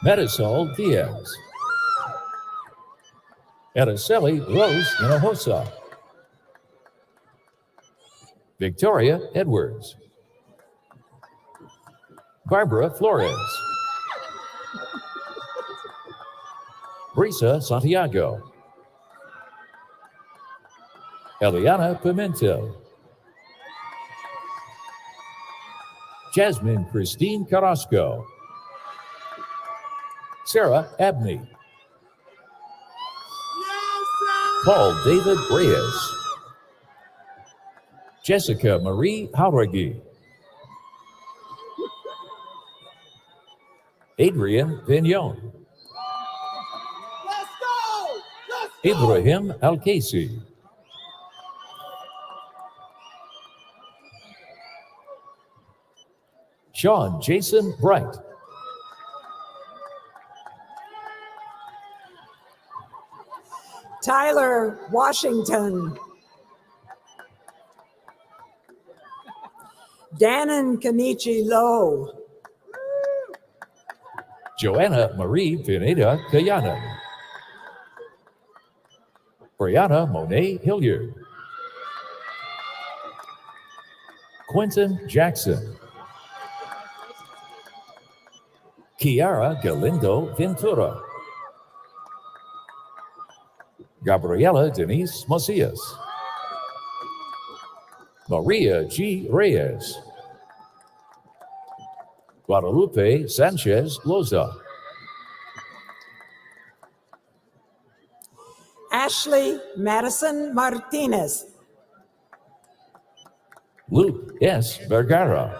Marisol Diaz. Araceli Rose Hinojosa. Victoria Edwards. Barbara Flores. Brisa Santiago. Eliana Pimentel. Jasmine Christine Carrasco. Sarah Abney. Paul David Reyes. Jessica Marie Hauragi. Adrian Vignon. Ibrahim Al-Kasi. Sean Jason Bright. Tyler Washington. Danon Kanichi Lowe. Joanna Marie Pineda Kayanan. Brianna Monet Hilliard. Quentin Jackson. Kiara Galindo Ventura. Gabriela Denise Macias. Maria G. Reyes. Guadalupe Sanchez Loza. Ashley Madison Martinez. Luke S. Vergara.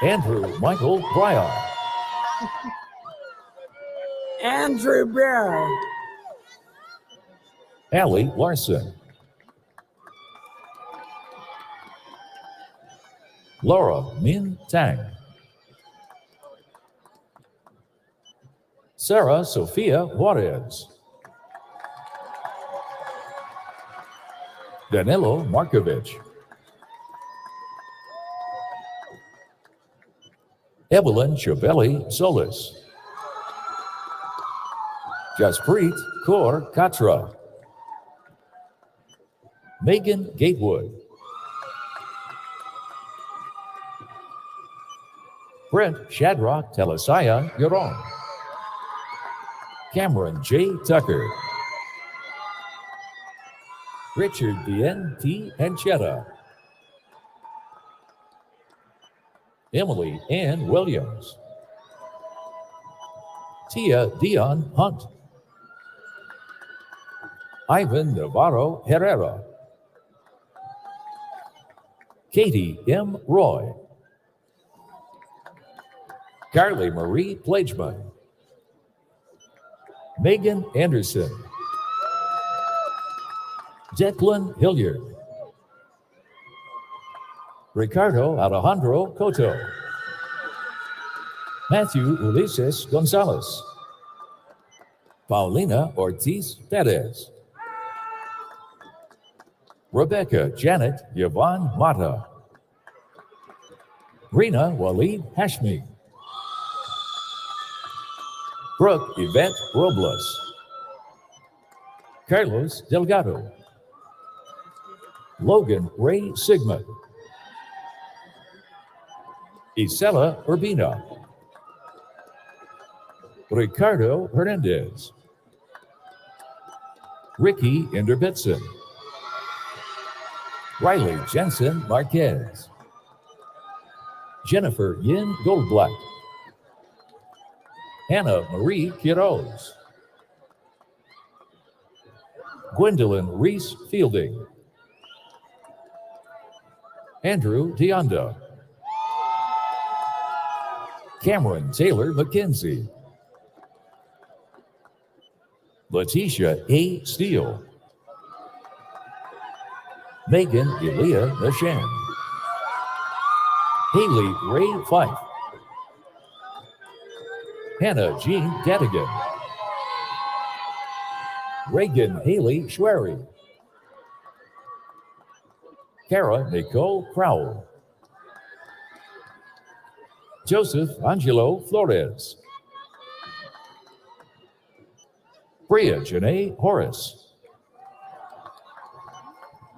Andrew Michael Breyer. Andrew Bear. Allie Larson. Laura Min Tang. Sarah Sofia Juarez. Danilo Markovich. Evelyn Chavelli Solis. Jaspreet Kaur Katra. Megan Gatewood. Brent Shadrach Telasaya Yaron. Cameron J. Tucker. Richard Bien T. Anchetta. Emily Ann Williams. Tia Dion Hunt. Ivan Navarro Herrera. Katie M. Roy. Carly Marie Plageman. Megan Anderson. Declan Hilliard. Ricardo Alejandro Cotto. Matthew Ulises Gonzalez. Paulina Ortiz Perez. Rebecca Janet Yvonne Mata. Rina Walid Hashmi. Brooke Yvette Robles. Carlos Delgado. Logan Ray Sigmund. Isela Urbina. Ricardo Hernandez. Ricky Inderbitson. Riley Jensen Marquez. Jennifer Yin Goldblatt. Hannah Marie Quiroz. Gwendolyn Reese Fielding. Andrew Deonda. Cameron Taylor McKenzie. Letitia A. Steele. Megan Elia Nashan. Haley Ray Fife. Hannah Jean Gadigan. Reagan Haley Schwery. Kara Nicole Crowell. Joseph Angelo Flores. Bria Janae Horace.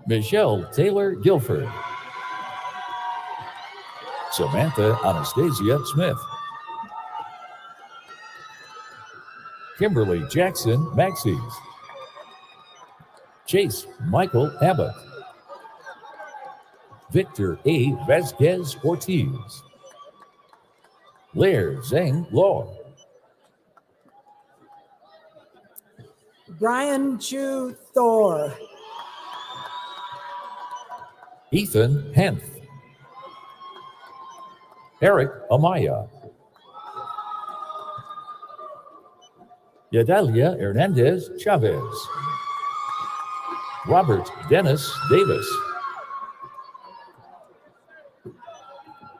Michelle Taylor Guilford. Samantha Anastasia Smith. Kimberly Jackson Maxey's. Chase Michael Abbott. Victor A. Vasquez Ortiz. Lair Zhang Law. Brian Chu Thor. Ethan Henth. Eric Amaya. Yadalia Hernandez Chavez. Robert Dennis Davis.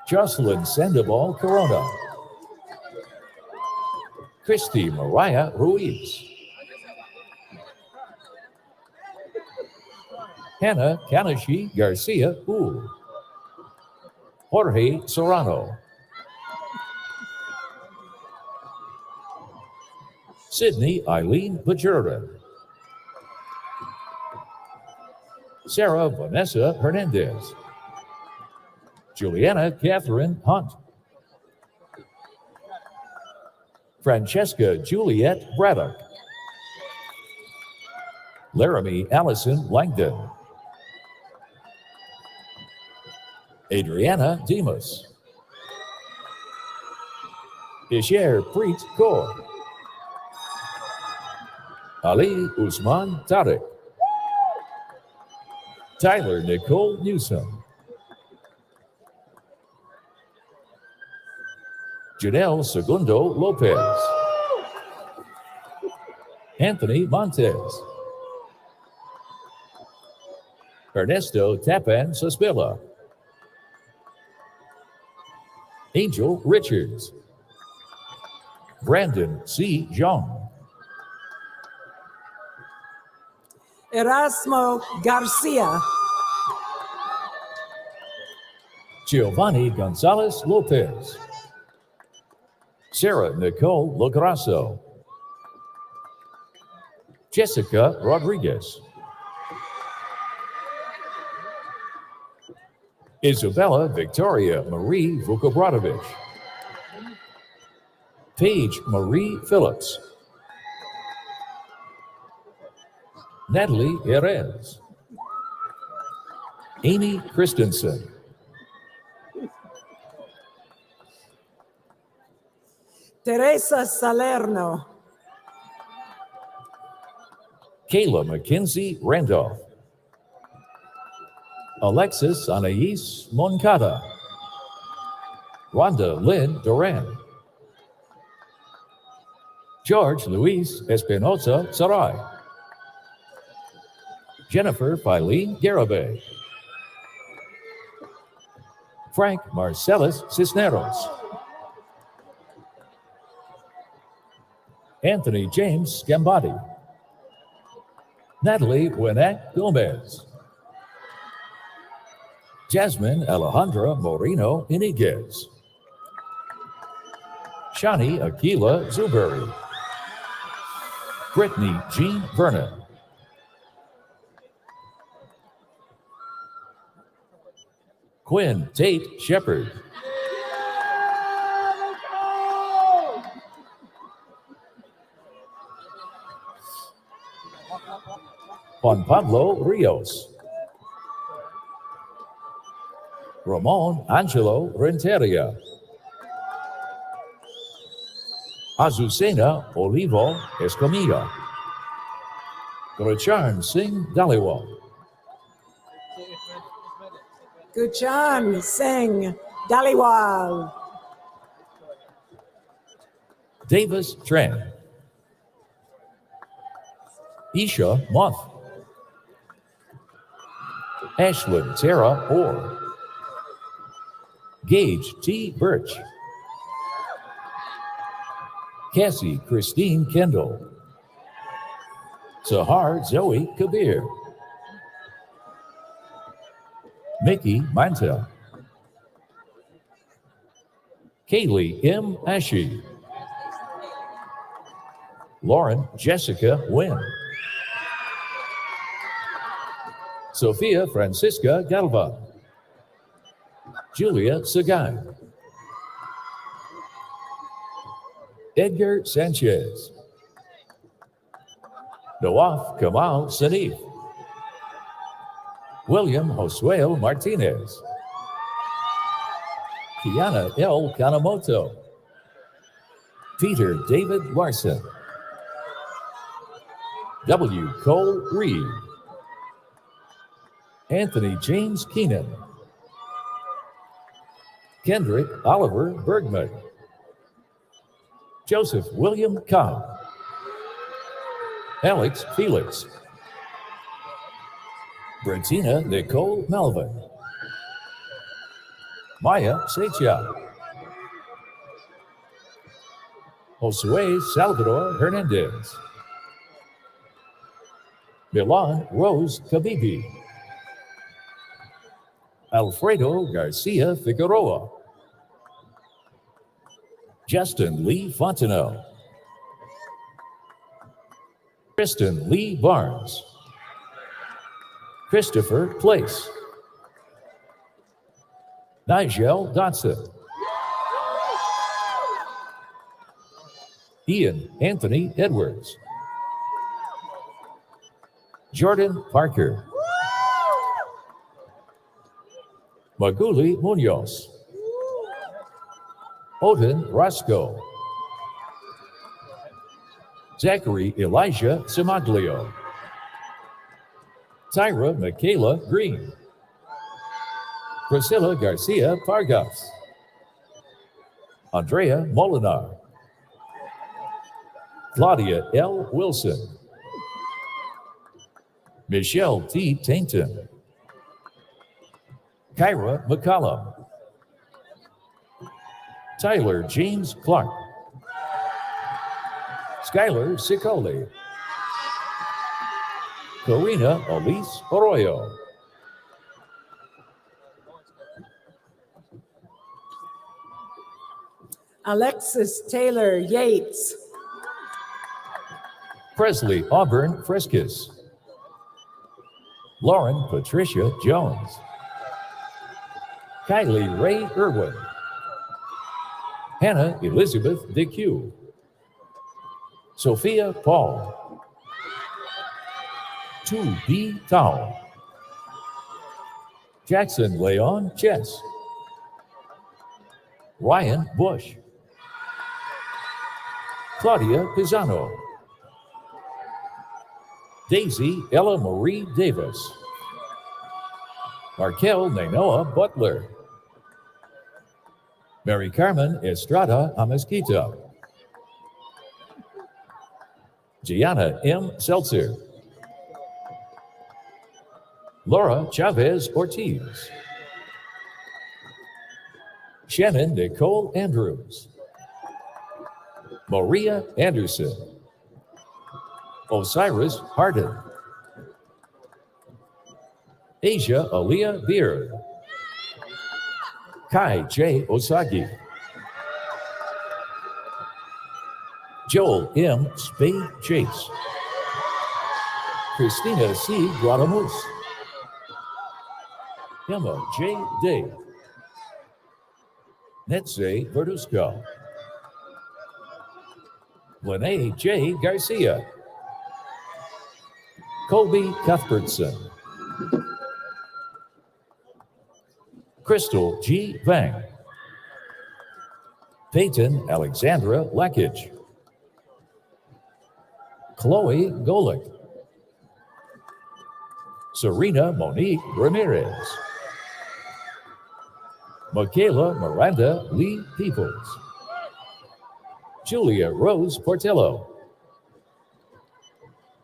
Jocelyn Sandoval Corona. Christy Mariah Ruiz. Hannah Kanashi Garcia Poole. Jorge Serrano. Sydney Eileen Bajurin. Sarah Vanessa Hernandez. Juliana Catherine Hunt. Francesca Juliet Braddock. Laramie Allison Langdon. Adriana Demas. Isher Preet Kaur. Ali Usman Tariq. Tyler Nicole Newsom. Janelle Segundo Lopez. Anthony Montez, Ernesto Tapan Sospilla, Angel Richards, Brandon C. Jong, Erasmo Garcia, Giovanni Gonzalez Lopez, Sarah Nicole Lograsso, Jessica Rodriguez, Isabella Victoria Marie Vukobratovich, Paige Marie Phillips, Natalie Perez, Amy Christensen, Teresa Salerno, Kayla McKenzie Randolph, Alexis Anais Moncada, Rhonda Lynn Duran, George Luis Espinosa Sarai, Jennifer Filene Garabay, Frank Marcellus Cisneros, Anthony James Gambati, Natalie Winnet Gomez, Jasmine Alejandra Moreno Iniguez, Shani Aquila Zuberi, Brittany Jean Vernon, Quinn Tate Shepard, Juan Pablo Rios, Ramon Angelo Renteria, Azucena Olivo Escamilla, Gurchan Singh Dhaliwal, Guchan Singh Daliwal, Davis Tran, Isha Moth, Ashlyn Tara Orr, Gage T. Birch, Cassie Christine Kendall, Sahar Zoe Kabir, Mickey Manta, Kaylee M. Ashe, Lauren Jessica Wynn, Sophia Francisca Galva, Julia Sagai, Edgar Sanchez, Nawaf Kamal Sanif, William Josuel Martinez, Kiana L. Kanemoto, Peter David Larson, W. Cole Reed, Anthony James Keenan, Kendrick Oliver Bergman, Joseph William Cobb, Alex Felix, Brantina Nicole Melvin, Maya Seicha, Josue Salvador Hernandez, Milan Rose Kabibi, Alfredo Garcia Figueroa, Justin Lee Fontenot, Kristen Lee Barnes, Christopher Place, Nigel Dotson, Ian Anthony Edwards, Jordan Parker, Maguli Munoz, Odin Roscoe, Zachary Elijah Simaglio, Tyra Michaela Green, Priscilla Garcia Vargas, Andrea Molinar, Claudia L. Wilson, Michelle T. Tainton, Kyra McCollum, Tyler James Clark, Skylar Sicoli, Karina Elise Arroyo, Alexis Taylor Yates, Presley Auburn Frescus, Lauren Patricia Jones, Kylie Ray Irwin, Hannah Elizabeth DeQ, Sophia Paul, 2B Tao, Jackson Leon Chess, Ryan Bush, Claudia Pisano, Daisy Ella Marie Davis, Markel Nainoa Butler, Mary Carmen Estrada Amezquita, Gianna M. Seltzer, Laura Chavez Ortiz, Shannon Nicole Andrews, Maria Anderson, Osiris Hardin, Asia Aaliyah Beard, Kai J. Osagi, Joel M. Spade Chase, Christina C. Guadamus, Emma J. Day, Netze Verduzco, Lene J. Garcia, Colby Cuthbertson, Crystal G. Vang, Peyton Alexandra Lekich, Chloe Golick, Serena Monique Ramirez, Michaela Miranda Lee Peoples, Julia Rose Portillo,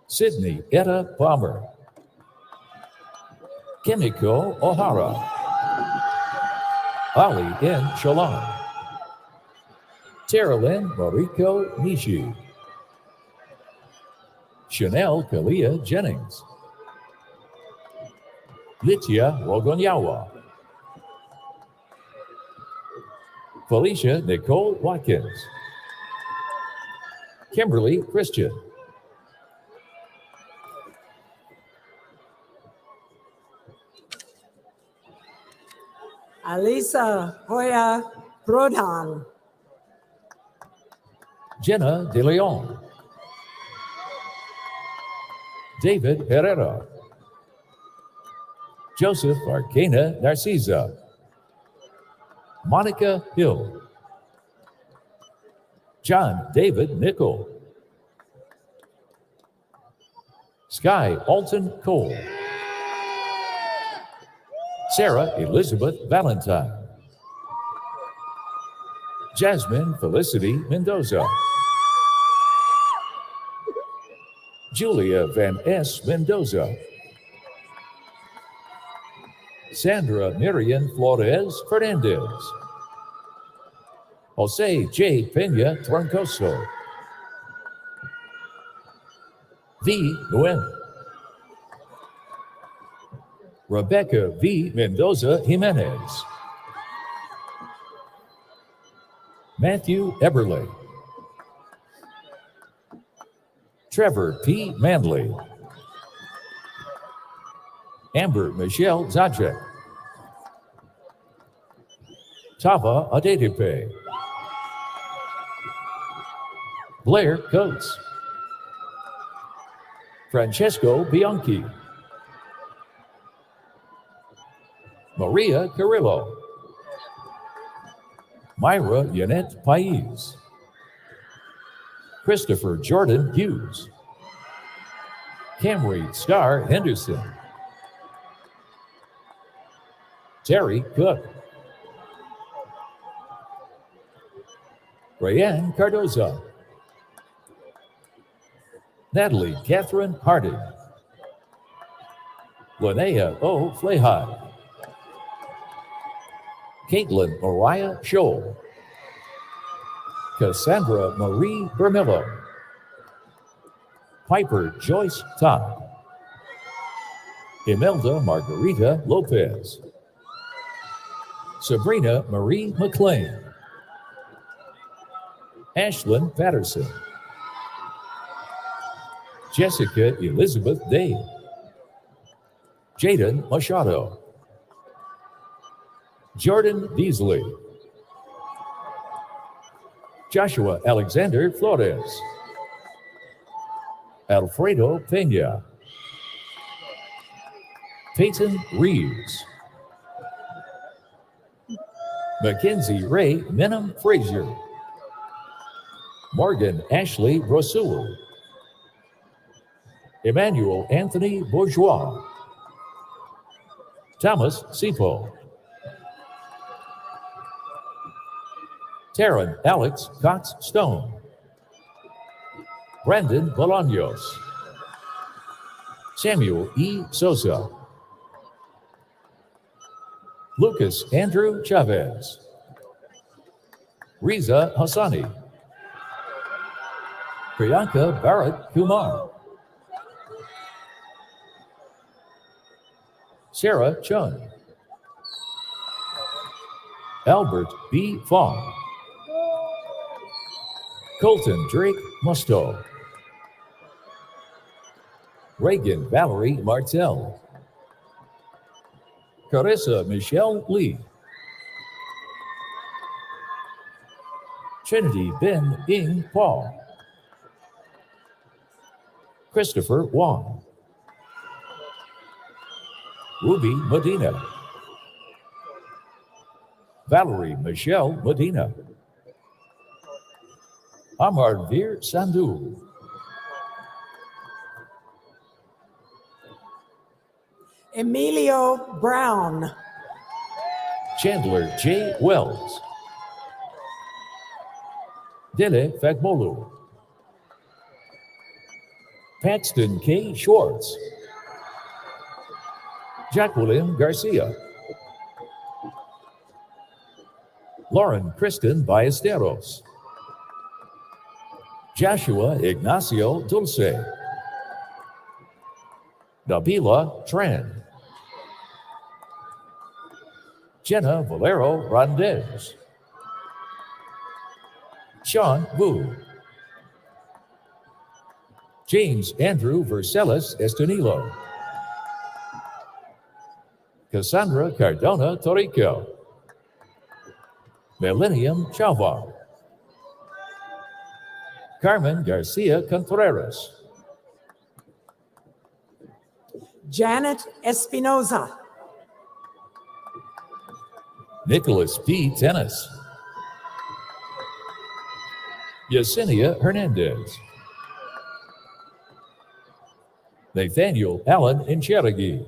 Sydney Etta Palmer, Kimiko O'Hara, Ali N. Shalom, Teralyn Mariko Nishi, Chanel Kalia Jennings, Litia Rogonyawa, Felicia Nicole Watkins, Kimberly Christian, Alisa Hoya Brodhan, Jenna De Leon, David Herrera, Joseph Arcana Narcisa, Monica Hill, John David Nickel, Sky Alton Cole, Sarah Elizabeth Valentine, Jasmine Felicity Mendoza, Julia Van S. Mendoza, Sandra Miriam Flores Fernandez, Jose J. Pena Troncoso, V. Nguyen, Rebecca V. Mendoza Jimenez, Matthew Eberle, Trevor P. Manley, Amber Michelle Zajac, Tava Adetepe, Blair Coates, Francesco Bianchi, Maria Carrillo, Myra Yanette Pais, Christopher Jordan Hughes, Camry Star Henderson, Terry Cook, Rayanne Cardoza, Natalie Catherine Harding, Linnea O. Flahad, Caitlin Mariah Scholl, Cassandra Marie Bermillo, Piper Joyce Todd, Imelda Margarita Lopez, Sabrina Marie McLean, Ashlyn Patterson, Jessica Elizabeth Day, Jaden Machado, Jordan Beasley, Joshua Alexander Flores, Alfredo Pena, Peyton Reeves, Mackenzie Ray Minham Frazier, Morgan Ashley Brosseau, Emmanuel Anthony Bourgeois, Thomas Sipo, Taryn Alex Cox Stone, Brandon Bolaños, Samuel E. Sosa, Lucas Andrew Chavez, Riza Hassani, Priyanka Bharat Kumar, Sarah Chun, Albert B. Fong, Colton Drake Musto, Reagan Valerie Martell, Carissa Michelle Lee, Trinity Ben Ing Paul, Christopher Wong, Ruby Medina, Valerie Michelle Medina, Amarveer Sandhu, Emilio Brown, Chandler J. Wells, Dele Fagbolu, Paxton K. Schwartz, Jacqueline Garcia, Lauren Kristen Ballesteros, Joshua Ignacio Dulce, Nabila Tran, Jenna Valero Rondez, Sean Wu, James Andrew Vercelis Estonilo, Cassandra Cardona Torrico, Millennium Chauvar, Carmen Garcia Contreras, Janet Espinoza, Nicholas P. Tennis, Yesenia Hernandez, Nathaniel Allen Incheragui,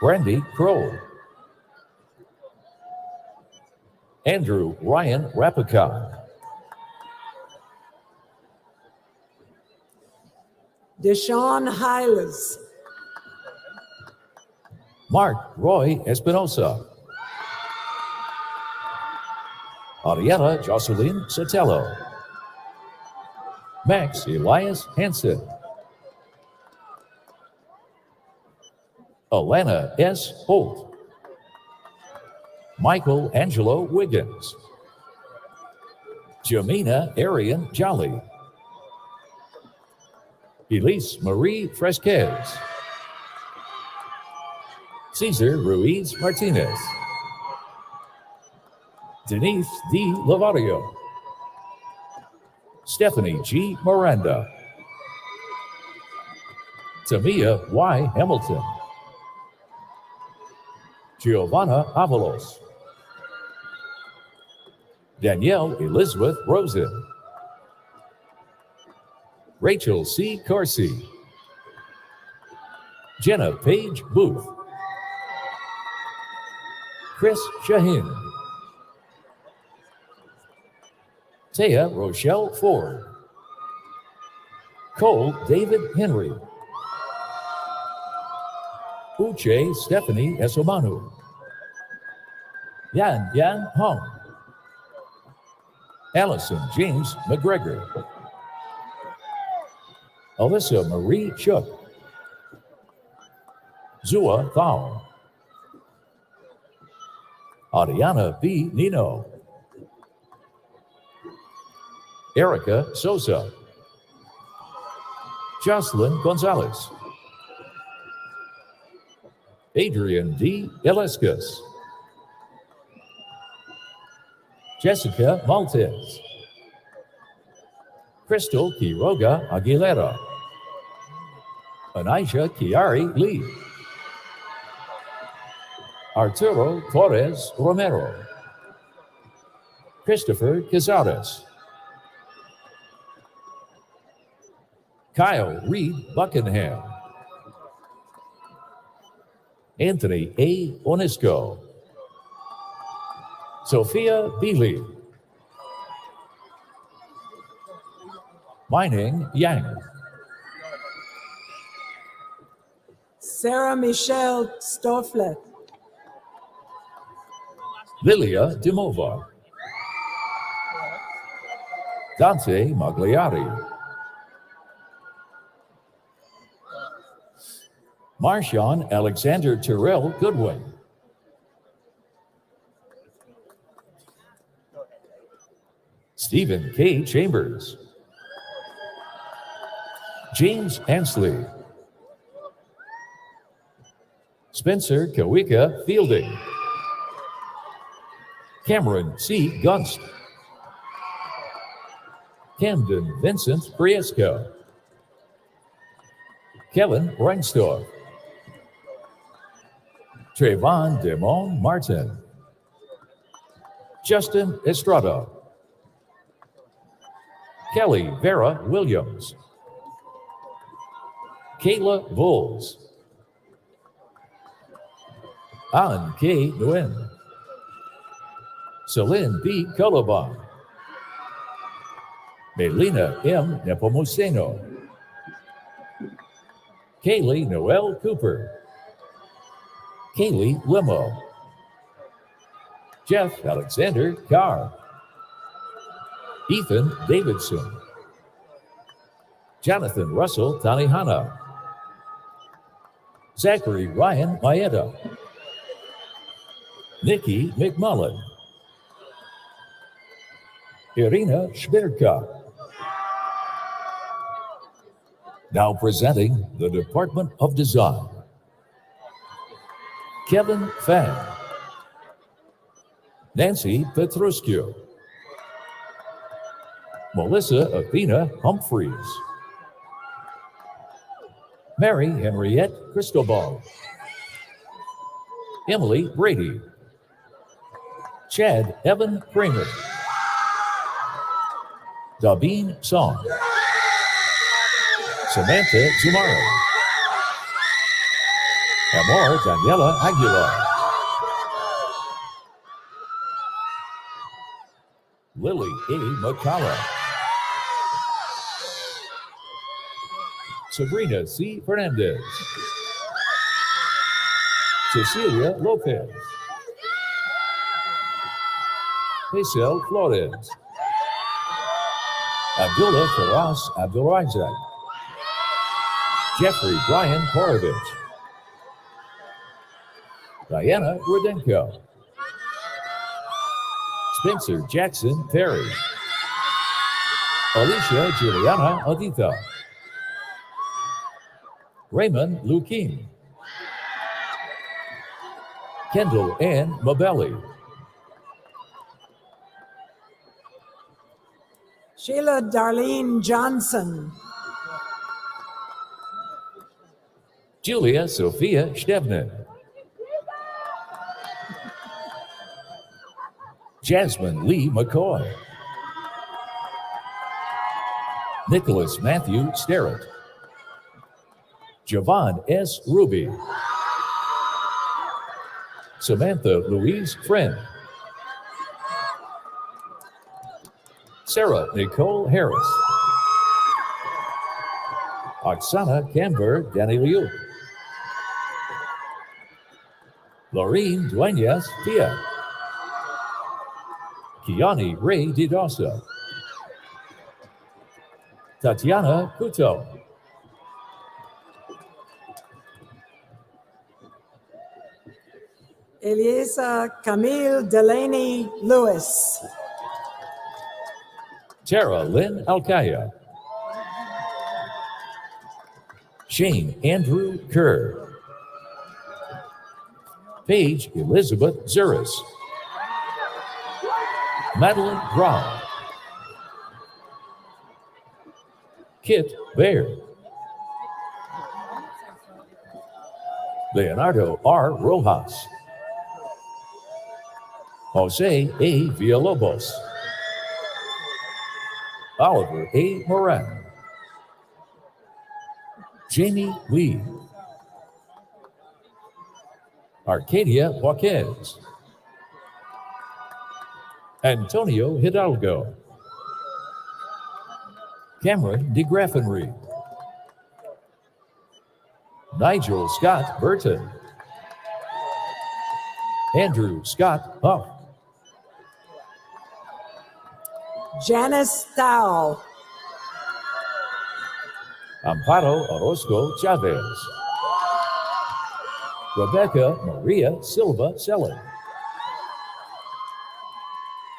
Brandy Kroll, Andrew Ryan Rapicon, Deshaun Hyles, Mark Roy Espinosa, Ariana Jocelyn Sotelo, Max Elias Hansen, Alana S. Holt, Michael Angelo Wiggins, Jamina Arian Jolly, Elise Marie Fresquez, Cesar Ruiz Martinez, Denise D. Lavario, Stephanie G. Miranda, Tamia Y. Hamilton, Giovanna Avalos, Danielle Elizabeth Rosen, Rachel C. Corsi, Jenna Page Booth, Chris Shaheen, Taya Rochelle Ford, Cole David Henry. Uche Stephanie Esomanu. Yan Hong. Allison James McGregor. Alyssa Marie Shook. Zua Thao. Ariana B. Nino. Erica Sosa. Jocelyn Gonzalez. Adrian D. Elescas. Jessica Maltez. Crystal Quiroga Aguilera. Anisha Chiari Lee. Arturo Torres Romero. Christopher Cazares. Kyle Reed Buckingham. Anthony A. Onisco. Sophia Beeley. Mining Yang. Sarah Michelle Stofflet. Lilia Dimova. Dante Magliari. Marshawn Alexander Terrell Goodwin. Stephen K. Chambers. James Ansley. Spencer Kawika Fielding. Cameron C. Gunst. Camden Vincent Priesco. Kevin Reinstorff. Trayvon Demon Martin. Justin Estrada. Kelly Vera Williams. Kayla Voles. Ann K. Nguyen. Celine B. Coloban. Melina M. Nepomuceno. Kaylee Noel Cooper. Kaylee Limo. Jeff Alexander Carr. Ethan Davidson. Jonathan Russell Tanihana. Zachary Ryan Maeda. Nikki McMullen. Irina Shvirka. Now presenting the Department of Design. Kevin Fan. Nancy Petruscu. Melissa Athena Humphreys. Mary Henriette Cristobal. Emily Brady. Chad Evan Kramer. Daveen Song. Samantha Zumaro. Amor Daniela Aguilar. Lily A. McCalla. Sabrina C. Fernandez. Cecilia Lopez. Hazel Flores. Abdullah Faraz Abdulrazak. Jeffrey Brian Korovich. Diana Rudenko. Spencer Jackson Perry. Alicia Juliana Adita. Raymond Lukin. Kendall Ann Mabelli. Sheila Darlene Johnson. Julia Sophia Stevnin. Jasmine Lee McCoy. Nicholas Matthew Sterrett. Javon S. Ruby. Samantha Louise Friend. Sarah Nicole Harris. Oksana Camber Daniliuk. Lorene Duenas Pia. Kiani Ray Didosa. Tatiana Kuto. Eliasa Camille Delaney Lewis. Tara Lynn Alkaya. Shane Andrew Kerr. Paige Elizabeth Zuris. Madeline Brown. Kit Baer. Leonardo R. Rojas. Jose A. Villalobos. Oliver A. Moran. Jamie Lee. Arcadia Joaquez. Antonio Hidalgo. Cameron de Graffenried. Nigel Scott Burton. Andrew Scott Huff. Janice Thau. Amparo Orozco Chavez. Rebecca Maria Silva Seller.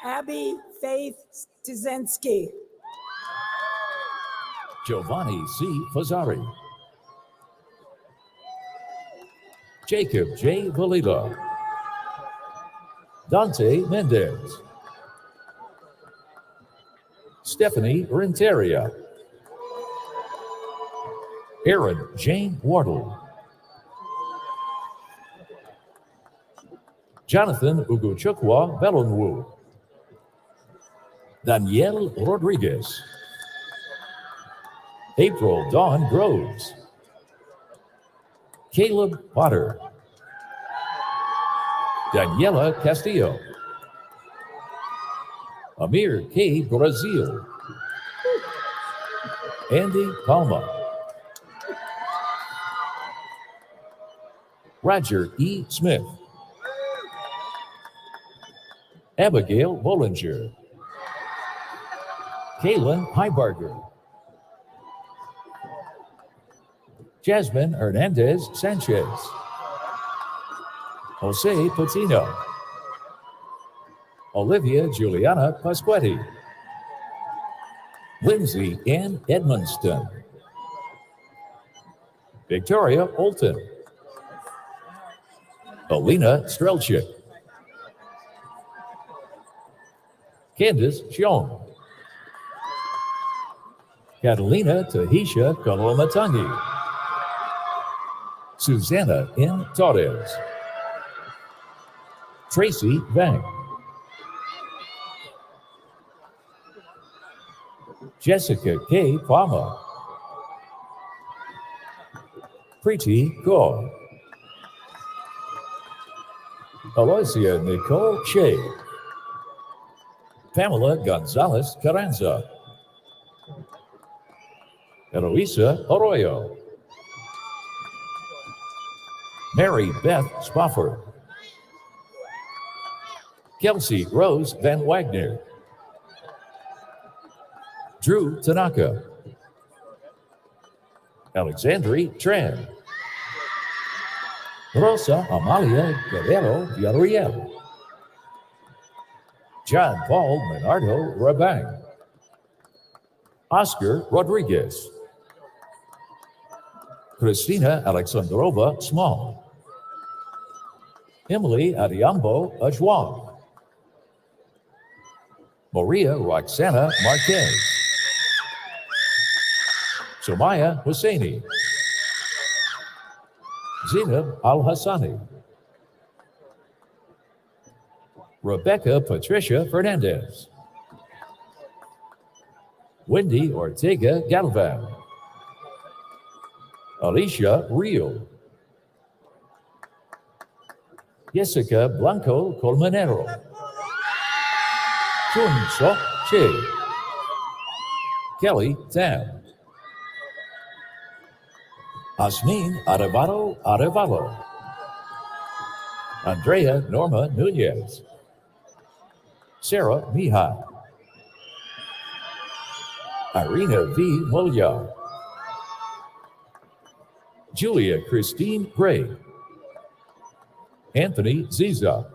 Abby Faith Stizensky. Giovanni C. Fazzari. Jacob J. Valila. Dante Mendez. Stephanie Renteria. Erin Jane Wardle. Jonathan Uguchukwa Belonwu. Danielle Rodriguez. April Dawn Groves. Caleb Potter. Daniela Castillo. Amir K. Brazil. Andy Palma. Roger E. Smith. Abigail Bollinger. Kaylin Heibarger. Jasmine Hernandez Sanchez. Jose Patino. Olivia Juliana Pasquetti. Lindsay Ann Edmonston. Victoria Olton. Alina Strelchik. Candace Chiong. Catalina Tahisha Kalomatangi. Susanna N. Torres. Tracy Vang. Jessica K. Palma. Preeti Kaur. Aloysia Nicole Shea. Pamela Gonzalez Carranza. Eloisa Arroyo. Mary Beth Spofford. Kelsey Rose Van Wagner. Drew Tanaka. Alexandri Tran. Rosa Amalia Guerrero Villarreal. John Paul Menardo Rabang. Oscar Rodriguez. Christina Alexandrova Small. Emily Adiambo Ajwang. Maria Roxana Marquez. Somaya Husseini. Zainab Al-Hassani. Rebecca Patricia Fernandez. Wendy Ortega Galvan. Alicia Rio. Jessica Blanco Colmenero. Chun Sok Che. Kelly Tam. Asmin Arevalo. Andrea Norma Nunez. Sarah Mihai. Irina V. Moya. Julia Christine Gray. Anthony Ziza.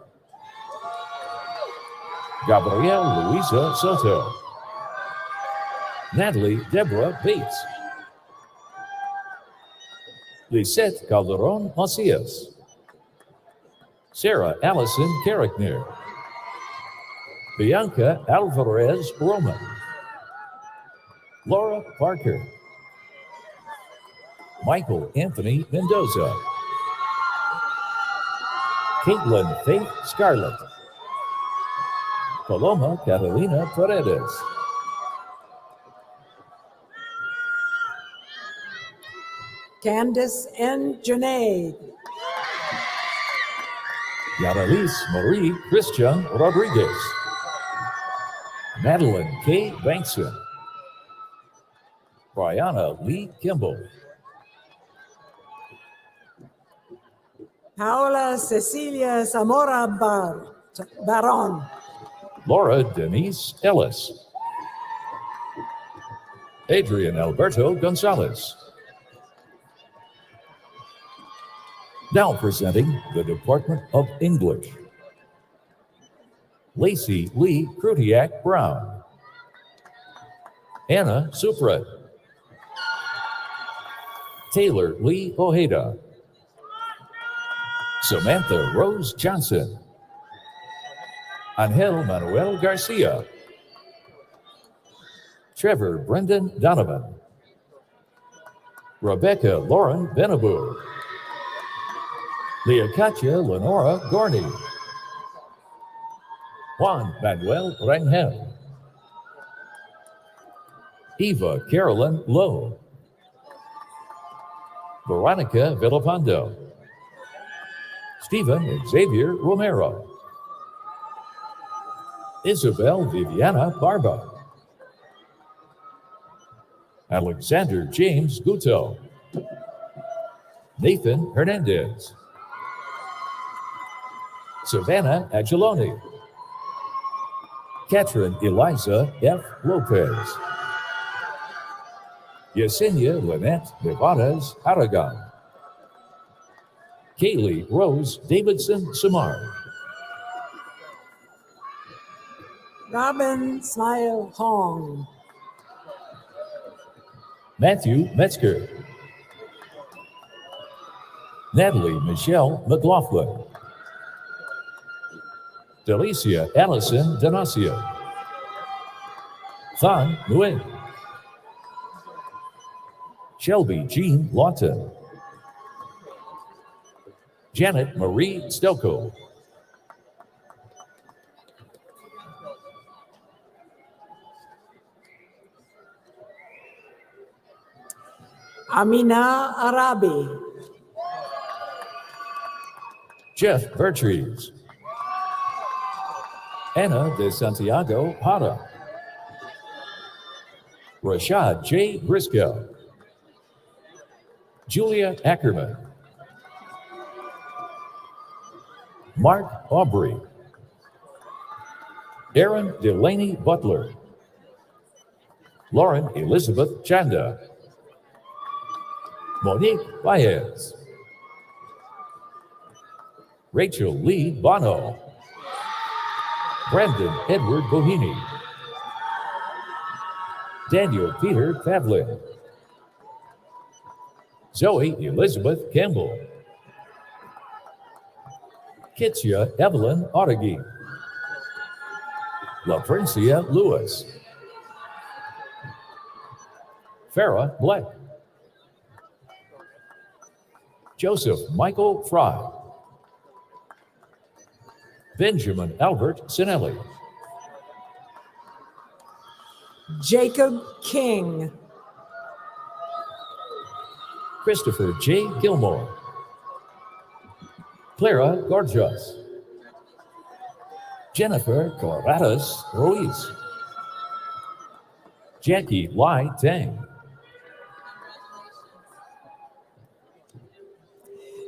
Gabrielle Luisa Soto. Natalie Deborah Bates. Lisette Calderon Macias. Sarah Allison Carrickner. Bianca Alvarez Roman. Laura Parker. Michael Anthony Mendoza. Caitlin Faith Scarlett. Paloma Catalina Paredes. Candace N. Junaid. Yaralis Marie Christian Rodriguez. Madeline K. Bankson. Brianna Lee Kimball. Paola Cecilia Zamora Baron. Laura Denise Ellis. Adrian Alberto Gonzalez. Now presenting the Department of English. Lacey Lee Krutiak Brown. Anna Supret. Taylor Lee Ojeda. Samantha Rose Johnson. Angel Manuel Garcia. Trevor Brendan Donovan. Rebecca Lauren Benabou. Leocatia Lenora Gorney. Juan Manuel Rangel. Eva Carolyn Lowe. Veronica Villapando. Stephen Xavier Romero. Isabel Viviana Barba. Alexander James Guto. Nathan Hernandez. Savannah Agiloni. Catherine Eliza F. Lopez. Yesenia Lynette Nevarez Aragon. Kaylee Rose Davidson Samar. Robin Smile Hong. Matthew Metzger. Natalie Michelle McLaughlin. Delicia Allison Donacio. Than Nguyen. Shelby Jean Lawton. Janet Marie Stelko. Amina Arabi. Jeff Bertries. Anna de Santiago Hara. Rashad J. Briscoe. Julia Ackerman. Mark Aubrey. Aaron Delaney Butler. Lauren Elizabeth Chanda. Monique Baez. Rachel Lee Bono. Brandon Edward Bohini. Daniel Peter Pavlin. Zoe Elizabeth Campbell. Kitsia Evelyn Ottagi. LaPrincia Lewis. Farah Black. Joseph Michael Fry. Benjamin Albert Sinelli. Jacob King. Christopher J. Gilmore. Clara Gorgias. Jennifer Corradas Ruiz. Jackie Lai Tang.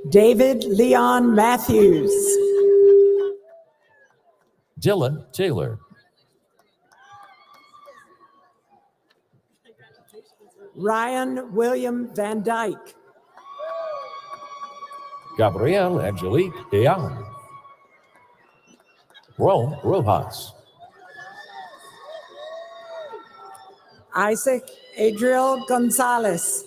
David Leon Matthews. Dylan Taylor, Ryan William Van Dyke. Gabrielle Angelique Ean, Rome Rojas, Isaac Adriel Gonzalez.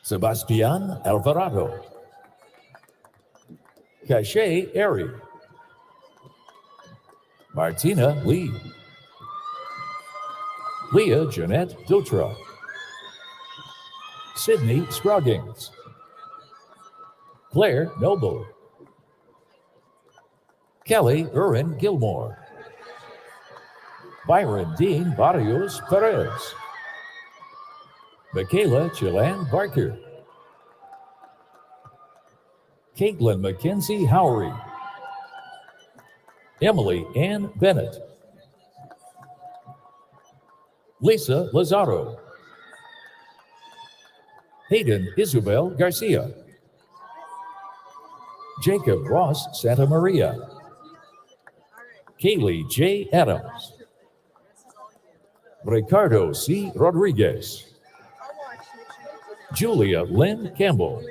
Sebastian Alvarado, Cache Airy, Martina Lee, Leah Jeanette Dutra, Sydney Scroggins, Claire Noble, Kelly Urin Gilmore, Byron Dean Barrios Perez, Michaela Chilan Barker, Caitlin Mackenzie Howery, Emily Ann Bennett, Lisa Lazaro, Hayden Isabel Garcia, Jacob Ross Santa Maria, Kaylee J. Adams, Ricardo C. Rodriguez, Julia Lynn Campbell,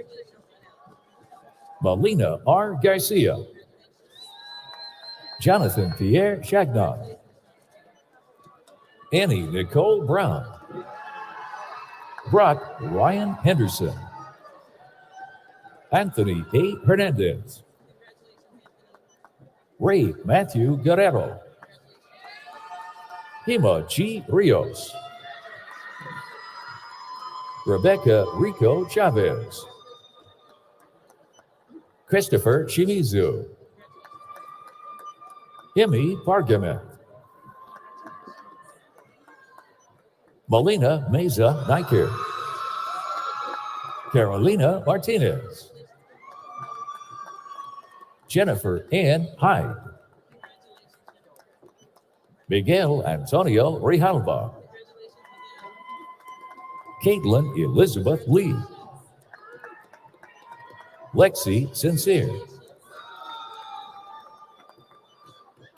Melina R. Garcia, Jonathan Pierre Chagnon, Annie Nicole Brown, Brock Ryan Henderson, Anthony A. Hernandez, Ray Matthew Guerrero, Hima G. Rios, Rebecca Rico Chavez, Christopher Shimizu, Emi Pargaman, Melina Meza Niker, Carolina Martinez, Jennifer Ann Hyde, Miguel Antonio Rijalba, Caitlin Elizabeth Lee, Lexi Sincere,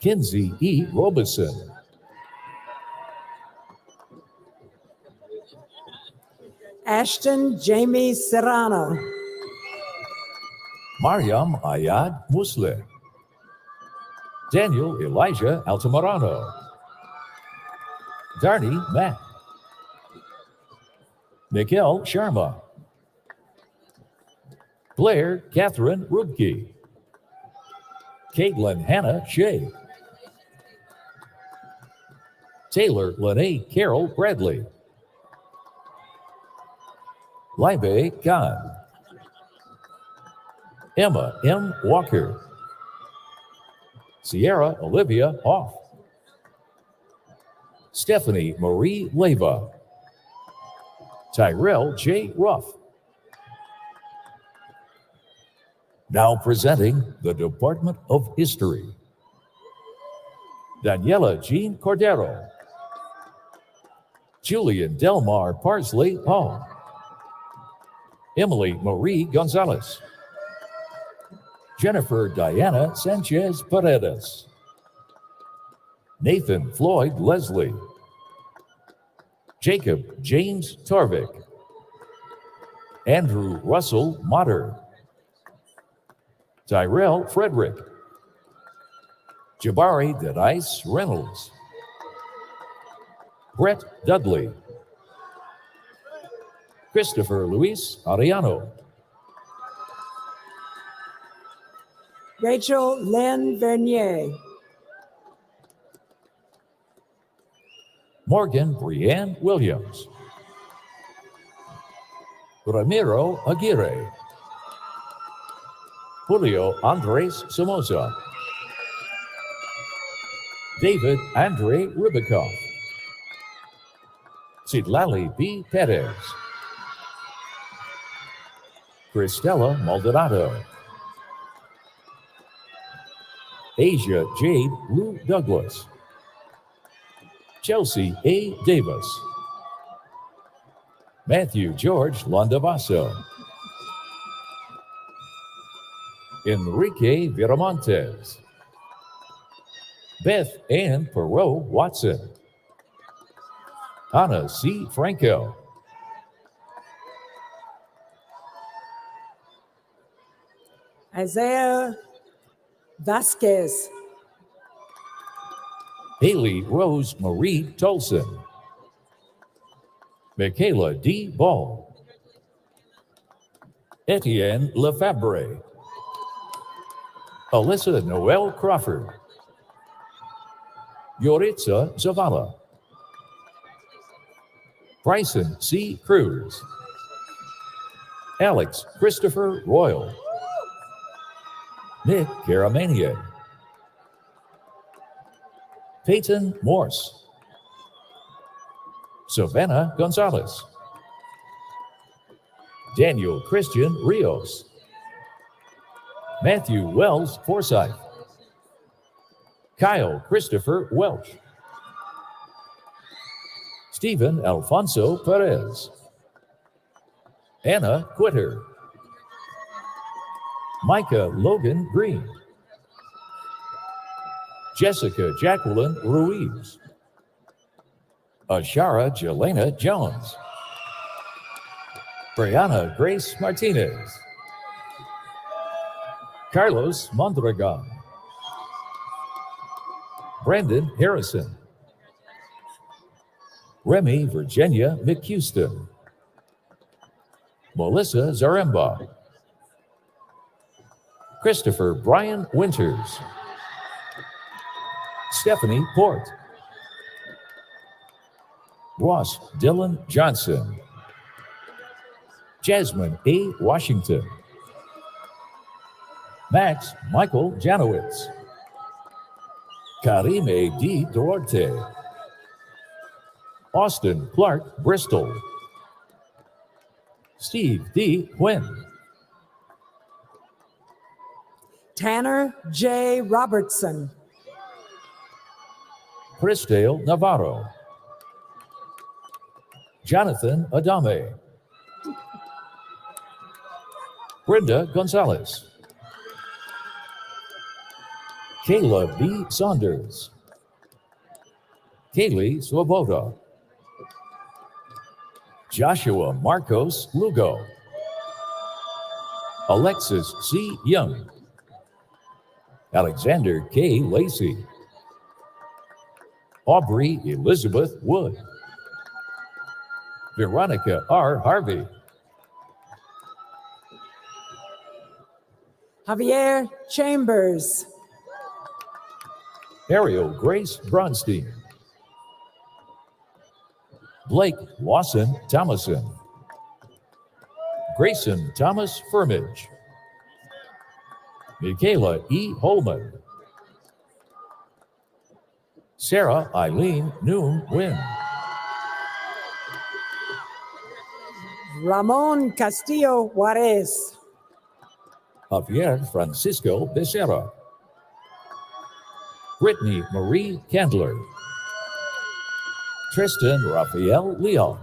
Kinsey E. Robeson, Ashton Jamie Serrano. Mariam Ayad Musle, Daniel Elijah Altamirano, Darnie Mack, Nikhil Sharma, Blair Catherine Rubke, Caitlin Hannah Shea, Taylor Lene Carol Bradley, Libe Khan, Emma M. Walker, Sierra Olivia Hoff, Stephanie Marie Leva, Tyrell J. Ruff. Now presenting the Department of History. Daniela Jean Cordero, Julian Delmar Parsley Hall, Emily Marie Gonzalez, Jennifer Diana Sanchez Paredes, Nathan Floyd Leslie, Jacob James Torvik, Andrew Russell Motter, Tyrell Frederick, Jabari Dedice Reynolds, Brett Dudley, Christopher Luis Ariano, Rachel Lynn Vernier. Morgan Brianne Williams, Ramiro Aguirre, Julio Andres Somoza, David Andre Rubikoff, Sidlali B. Perez, Cristela Maldonado, Asia Jade Lou Douglas, Chelsea A. Davis, Matthew George Landavaso, Enrique Viramontes, Beth Ann Perot Watson, Ana C. Franco, Isaiah Vasquez, Haley Rose Marie Tolson, Michaela D. Ball, Etienne Lefebvre, Alyssa Noel Crawford, Yoritza Zavala, Bryson C. Cruz, Alex Christopher Royal, Nick Caramanian, Peyton Morse, Savannah Gonzalez, Daniel Christian Rios, Matthew Wells Forsyth, Kyle Christopher Welch, Stephen Alfonso Perez, Anna Quitter, Micah Logan Green, Jessica Jacqueline Ruiz, Ashara Jelena Jones, Brianna Grace Martinez, Carlos Mondragon, Brandon Harrison, Remy Virginia McHouston, Melissa Zaremba, Christopher Brian Winters, Stephanie Port, Ross Dylan Johnson, Jasmine A. Washington, Max Michael Janowitz, Karime D. Duarte, Austin Clark Bristol, Steve D. Quinn, Tanner J. Robertson, Chrisdale Navarro, Jonathan Adame, Brenda Gonzalez, Kayla B. Saunders, Kaylee Swoboda, Joshua Marcos Lugo, Alexis C. Young, Alexander K. Lacey, Aubrey Elizabeth Wood, Veronica R. Harvey, Javier Chambers, Ariel Grace Bronstein, Blake Lawson Thomason, Grayson Thomas Firmage, Michaela E. Holman, Sarah Eileen Noon Wynn, Ramon Castillo Juarez, Javier Francisco Becerra, Brittany Marie Candler, Tristan Rafael Leon,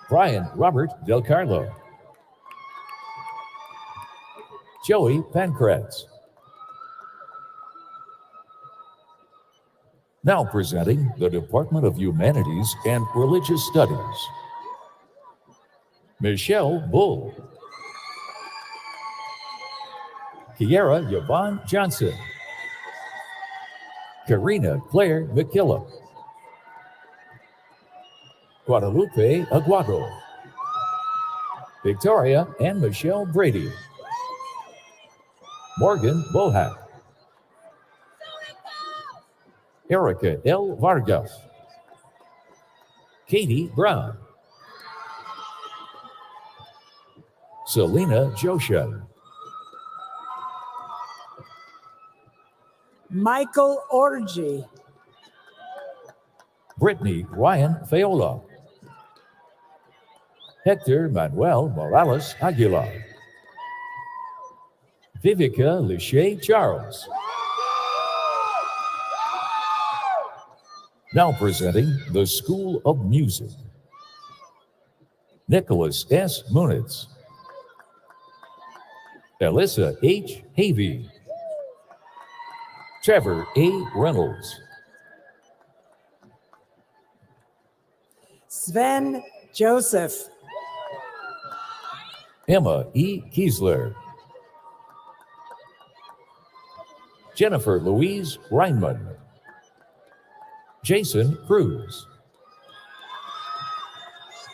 Brian Robert Del Carlo, Joey Pankratz. Now presenting the Department of Humanities and Religious Studies, Michelle Bull, Kiara Yvonne Johnson, Karina Claire McKillop, Guadalupe Aguado, Victoria and Michelle Brady, Morgan Bohack, Erica L. Vargas, Katie Brown, Selena Joshan, Michael Orgy, Brittany Ryan Fayola, Hector Manuel Morales Aguilar, Vivica Lachey Charles. Now presenting the School of Music, Nicholas S. Munitz, Alyssa H. Havey, Trevor A. Reynolds, Sven Joseph, Emma E. Kiesler, Jennifer Louise Reinman, Jason Cruz,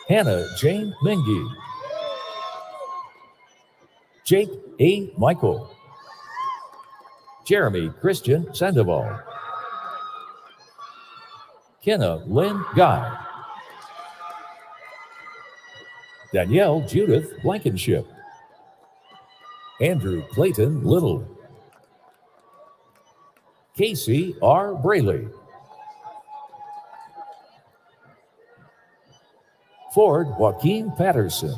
Hannah Jane Mengi, Jake A. Michael, Jeremy Christian Sandoval, Kenna Lynn Guy, Danielle Judith Blankenship, Andrew Clayton Little, Casey R. Braley, Ford Joaquin Patterson,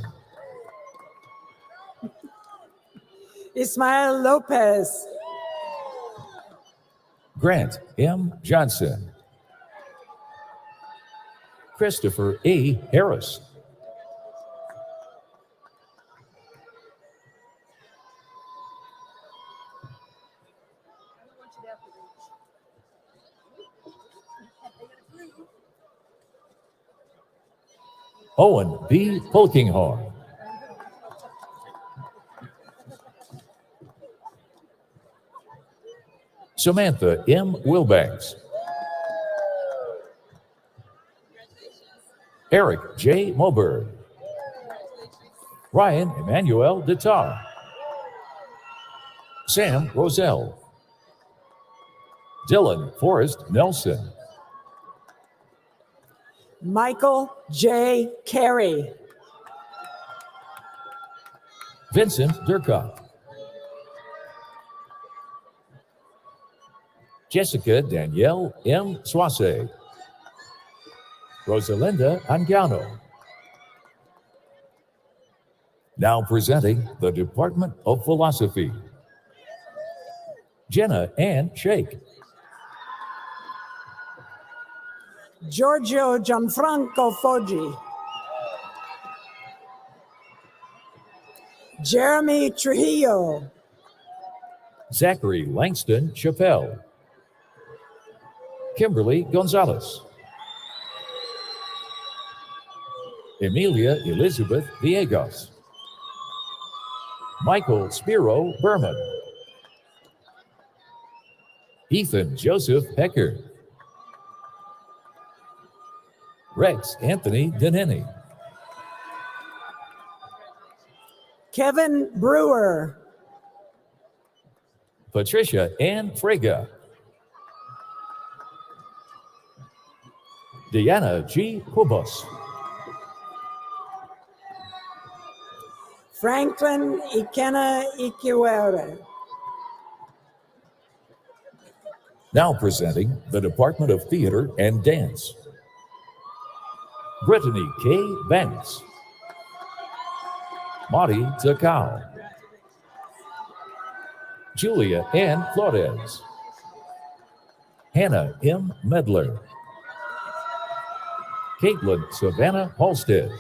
Ismael Lopez, Grant M. Johnson, Christopher A. Harris, Owen B. Polkinghorn, Samantha M. Wilbanks, Eric J. Moberg, Ryan Emmanuel Detar, Sam Roselle, Dylan Forrest Nelson, Michael J. Carey, Vincent Durkop, Jessica Danielle M. Swase, Rosalinda Angano. Now presenting the Department of Philosophy, Jenna Ann Shake, Giorgio Gianfranco Foggi, Jeremy Trujillo, Zachary Langston Chappelle, Kimberly Gonzalez, Emilia Elizabeth Villegas, Michael Spiro Berman, Ethan Joseph Hecker, Rex Anthony Deneni, Kevin Brewer, Patricia Ann Frega, Deanna G. Kubos, Franklin Ikena Ikiwere, now presenting the Department of Theater and Dance, Brittany K. Banks, Marty Takao, Julia Ann Flores, Hannah M. Medler, Caitlin Savannah Halstead,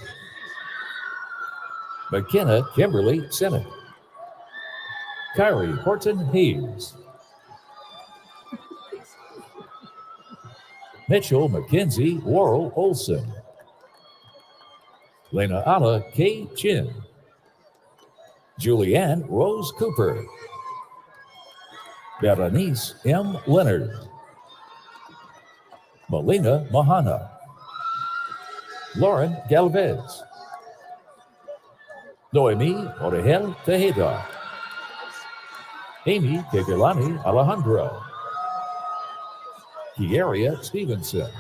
McKenna Kimberly Sennett, Kyrie Horton Hayes, Mitchell Mackenzie Worrell Olson, Lena Ala K. Chin, Julianne Rose Cooper, Berenice M. Leonard, Melina Mahana, Lauren Galvez, Noemi Orejel Tejeda, Amy Kegelani Alejandro, Kieria Stevenson,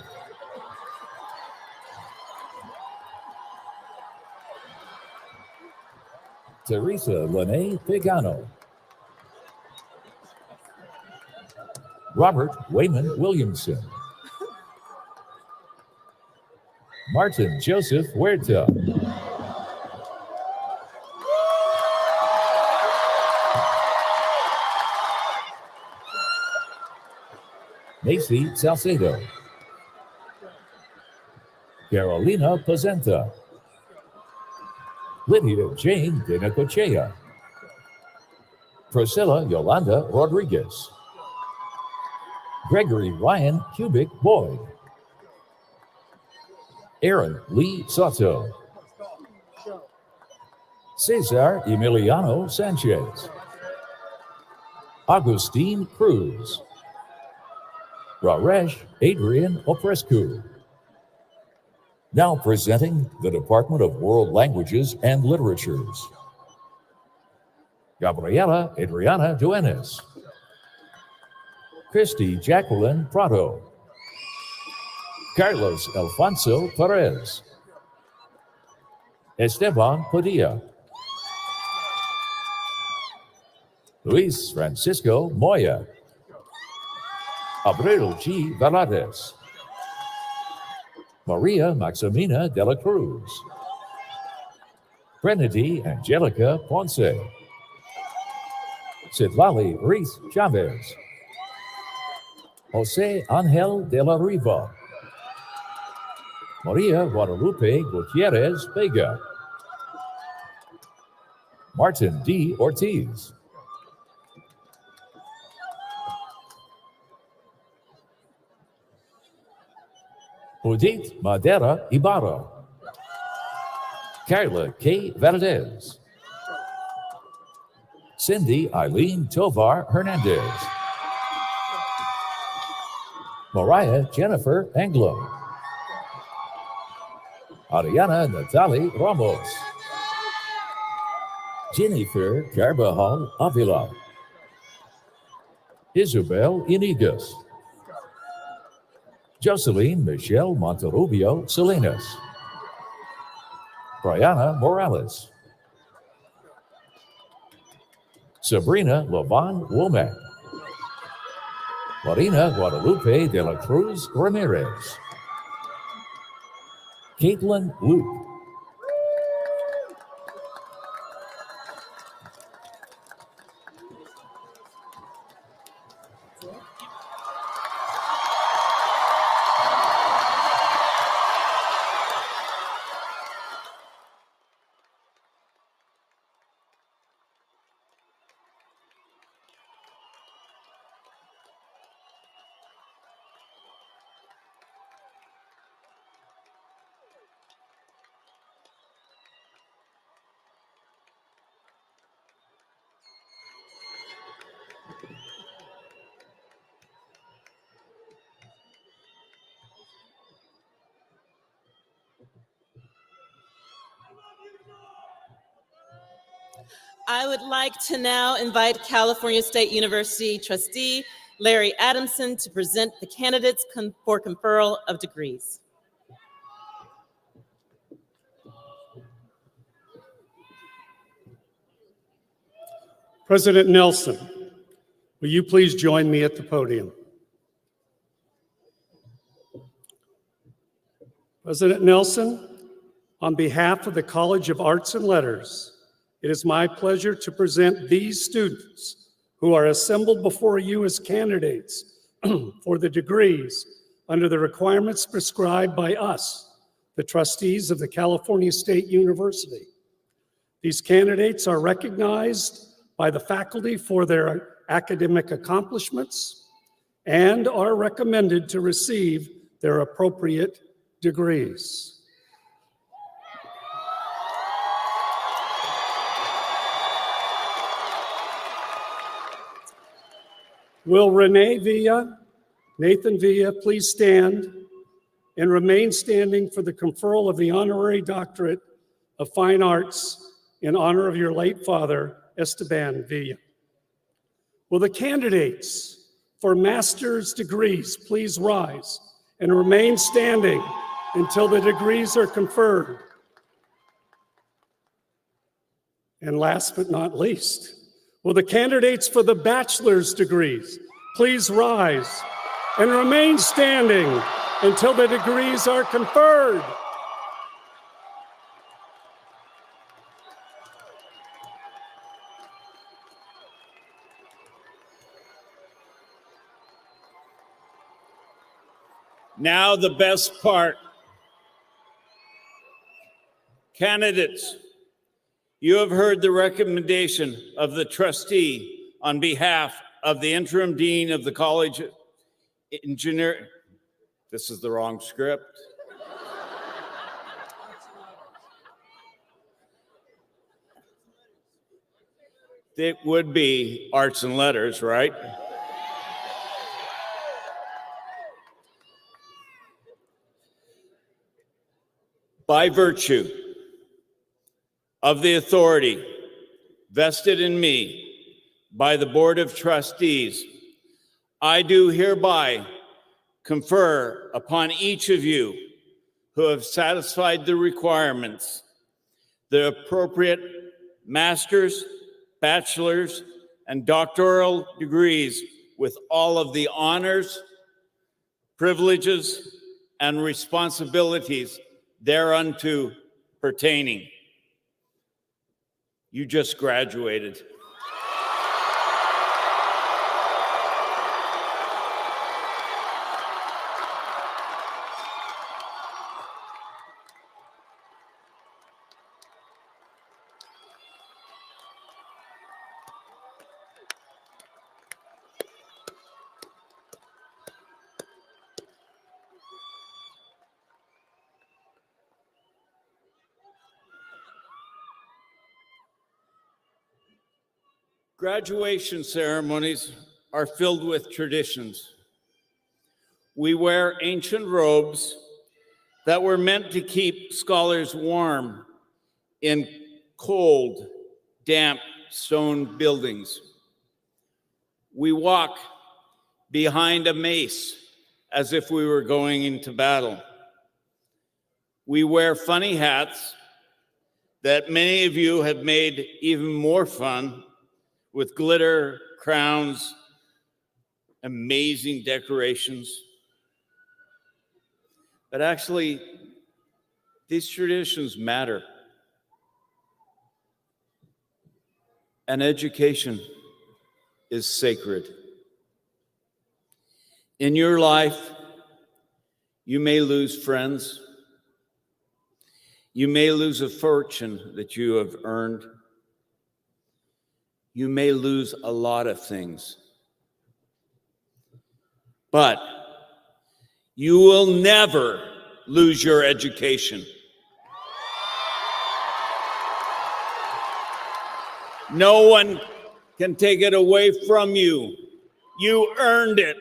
Teresa Lene Pagano, Robert Wayman Williamson, Martin Joseph Huerta, Macy Salcedo, Carolina Pazenta, Lydia Jane De Necochea, Priscilla Yolanda Rodriguez. Gregory Ryan Kubik Boyd. Aaron Lee Soto. Cesar Emiliano Sanchez. Agustin Cruz. Raresh Adrian Oprescu. Now presenting the Department of World Languages and Literatures. Gabriela Adriana Duenes. Christy Jacqueline Prado. Carlos Alfonso Perez. Esteban Padilla. Luis Francisco Moya. Abril G. Valadez. Maria Maximina de la Cruz. Trinity Angelica Ponce. Citlali Reese Chavez. Jose Angel de la Riva. Maria Guadalupe Gutierrez Vega. Martin D. Ortiz. Judith Madera Ibarra. Carla K. Valdez. Cindy Eileen Tovar Hernandez. Mariah Jennifer Anglo. Ariana Natalie Ramos. Jennifer Carbajal Avila. Isabel Inigas. Jocelyn Michelle Monterrubio Salinas. Brianna Morales. Sabrina Lavon Womack. Marina Guadalupe de la Cruz Ramirez. Caitlin Luke. I would like to now invite California State University trustee Larry Adamson to present the candidates for conferral of degrees. President Nelson, will you please join me at the podium? President Nelson, on behalf of the College of Arts and Letters, it is my pleasure to present these students who are assembled before you as candidates for the degrees under the requirements prescribed by us, the trustees of the California State University. These candidates are recognized by the faculty for their academic accomplishments and are recommended to receive their appropriate degrees. Will Renee Villa, Nathan Villa, please stand and remain standing for the conferral of the Honorary Doctorate of Fine Arts in honor of your late father, Esteban Villa. Will the candidates for master's degrees please rise and remain standing until the degrees are conferred? And last but not least, will the candidates for the bachelor's degrees please rise and remain standing until the degrees are conferred? Now the best part. Candidates, you have heard the recommendation of the trustee on behalf of the Interim Dean of the College of Engineer, this is the wrong script. It would be Arts and Letters, right? By virtue of the authority vested in me by the Board of Trustees, I do hereby confer upon each of you who have satisfied the requirements the appropriate master's, bachelor's, and doctoral degrees with all of the honors, privileges, and responsibilities thereunto pertaining. You just graduated. Graduation ceremonies are filled with traditions. We wear ancient robes that were meant to keep scholars warm in cold, damp stone buildings. We walk behind a mace as if we were going into battle. We wear funny hats that many of you have made even more fun with glitter, crowns, amazing decorations. But actually, these traditions matter. And education is sacred. In your life, you may lose friends. You may lose a fortune that you have earned. You may lose a lot of things. But you will never lose your education. No one can take it away from you. You earned it.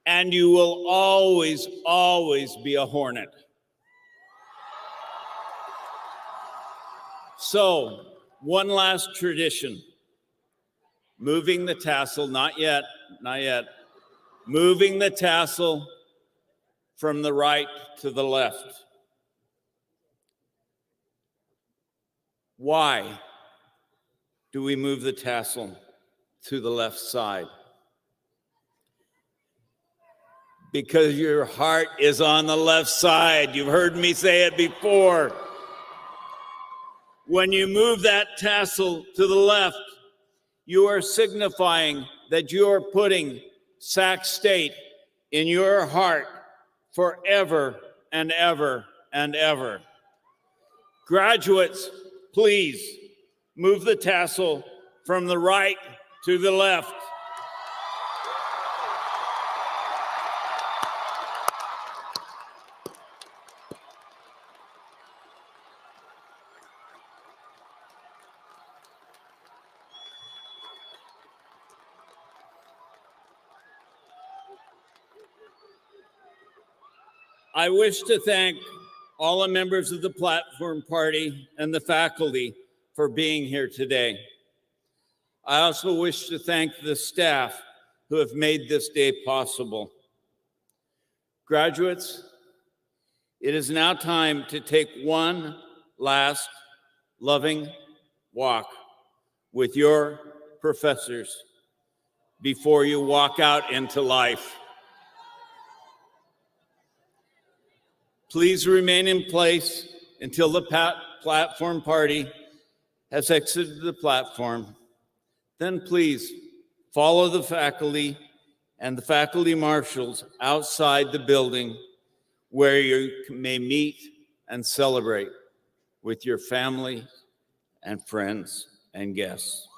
And you will always, always be a Hornet. So, one last tradition. Moving the tassel, not yet, not yet. Moving the tassel from the right to the left. Why do we move the tassel to the left side? Because your heart is on the left side. You've heard me say it before. When you move that tassel to the left, you are signifying that you are putting Sac State in your heart forever and ever and ever. Graduates, please move the tassel from the right to the left. I wish to thank all the members of the platform party and the faculty for being here today. I also wish to thank the staff who have made this day possible. Graduates, it is now time to take one last loving walk with your professors before you walk out into life. Please remain in place until the platform party has exited the platform. Then please follow the faculty and the faculty marshals outside the building where you may meet and celebrate with your family and friends and guests.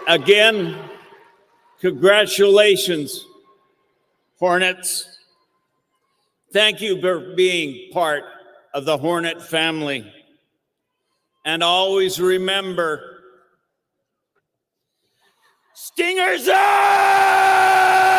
Again, congratulations, Hornets. Thank you for being part of the Hornet family. And always remember, Stingers up!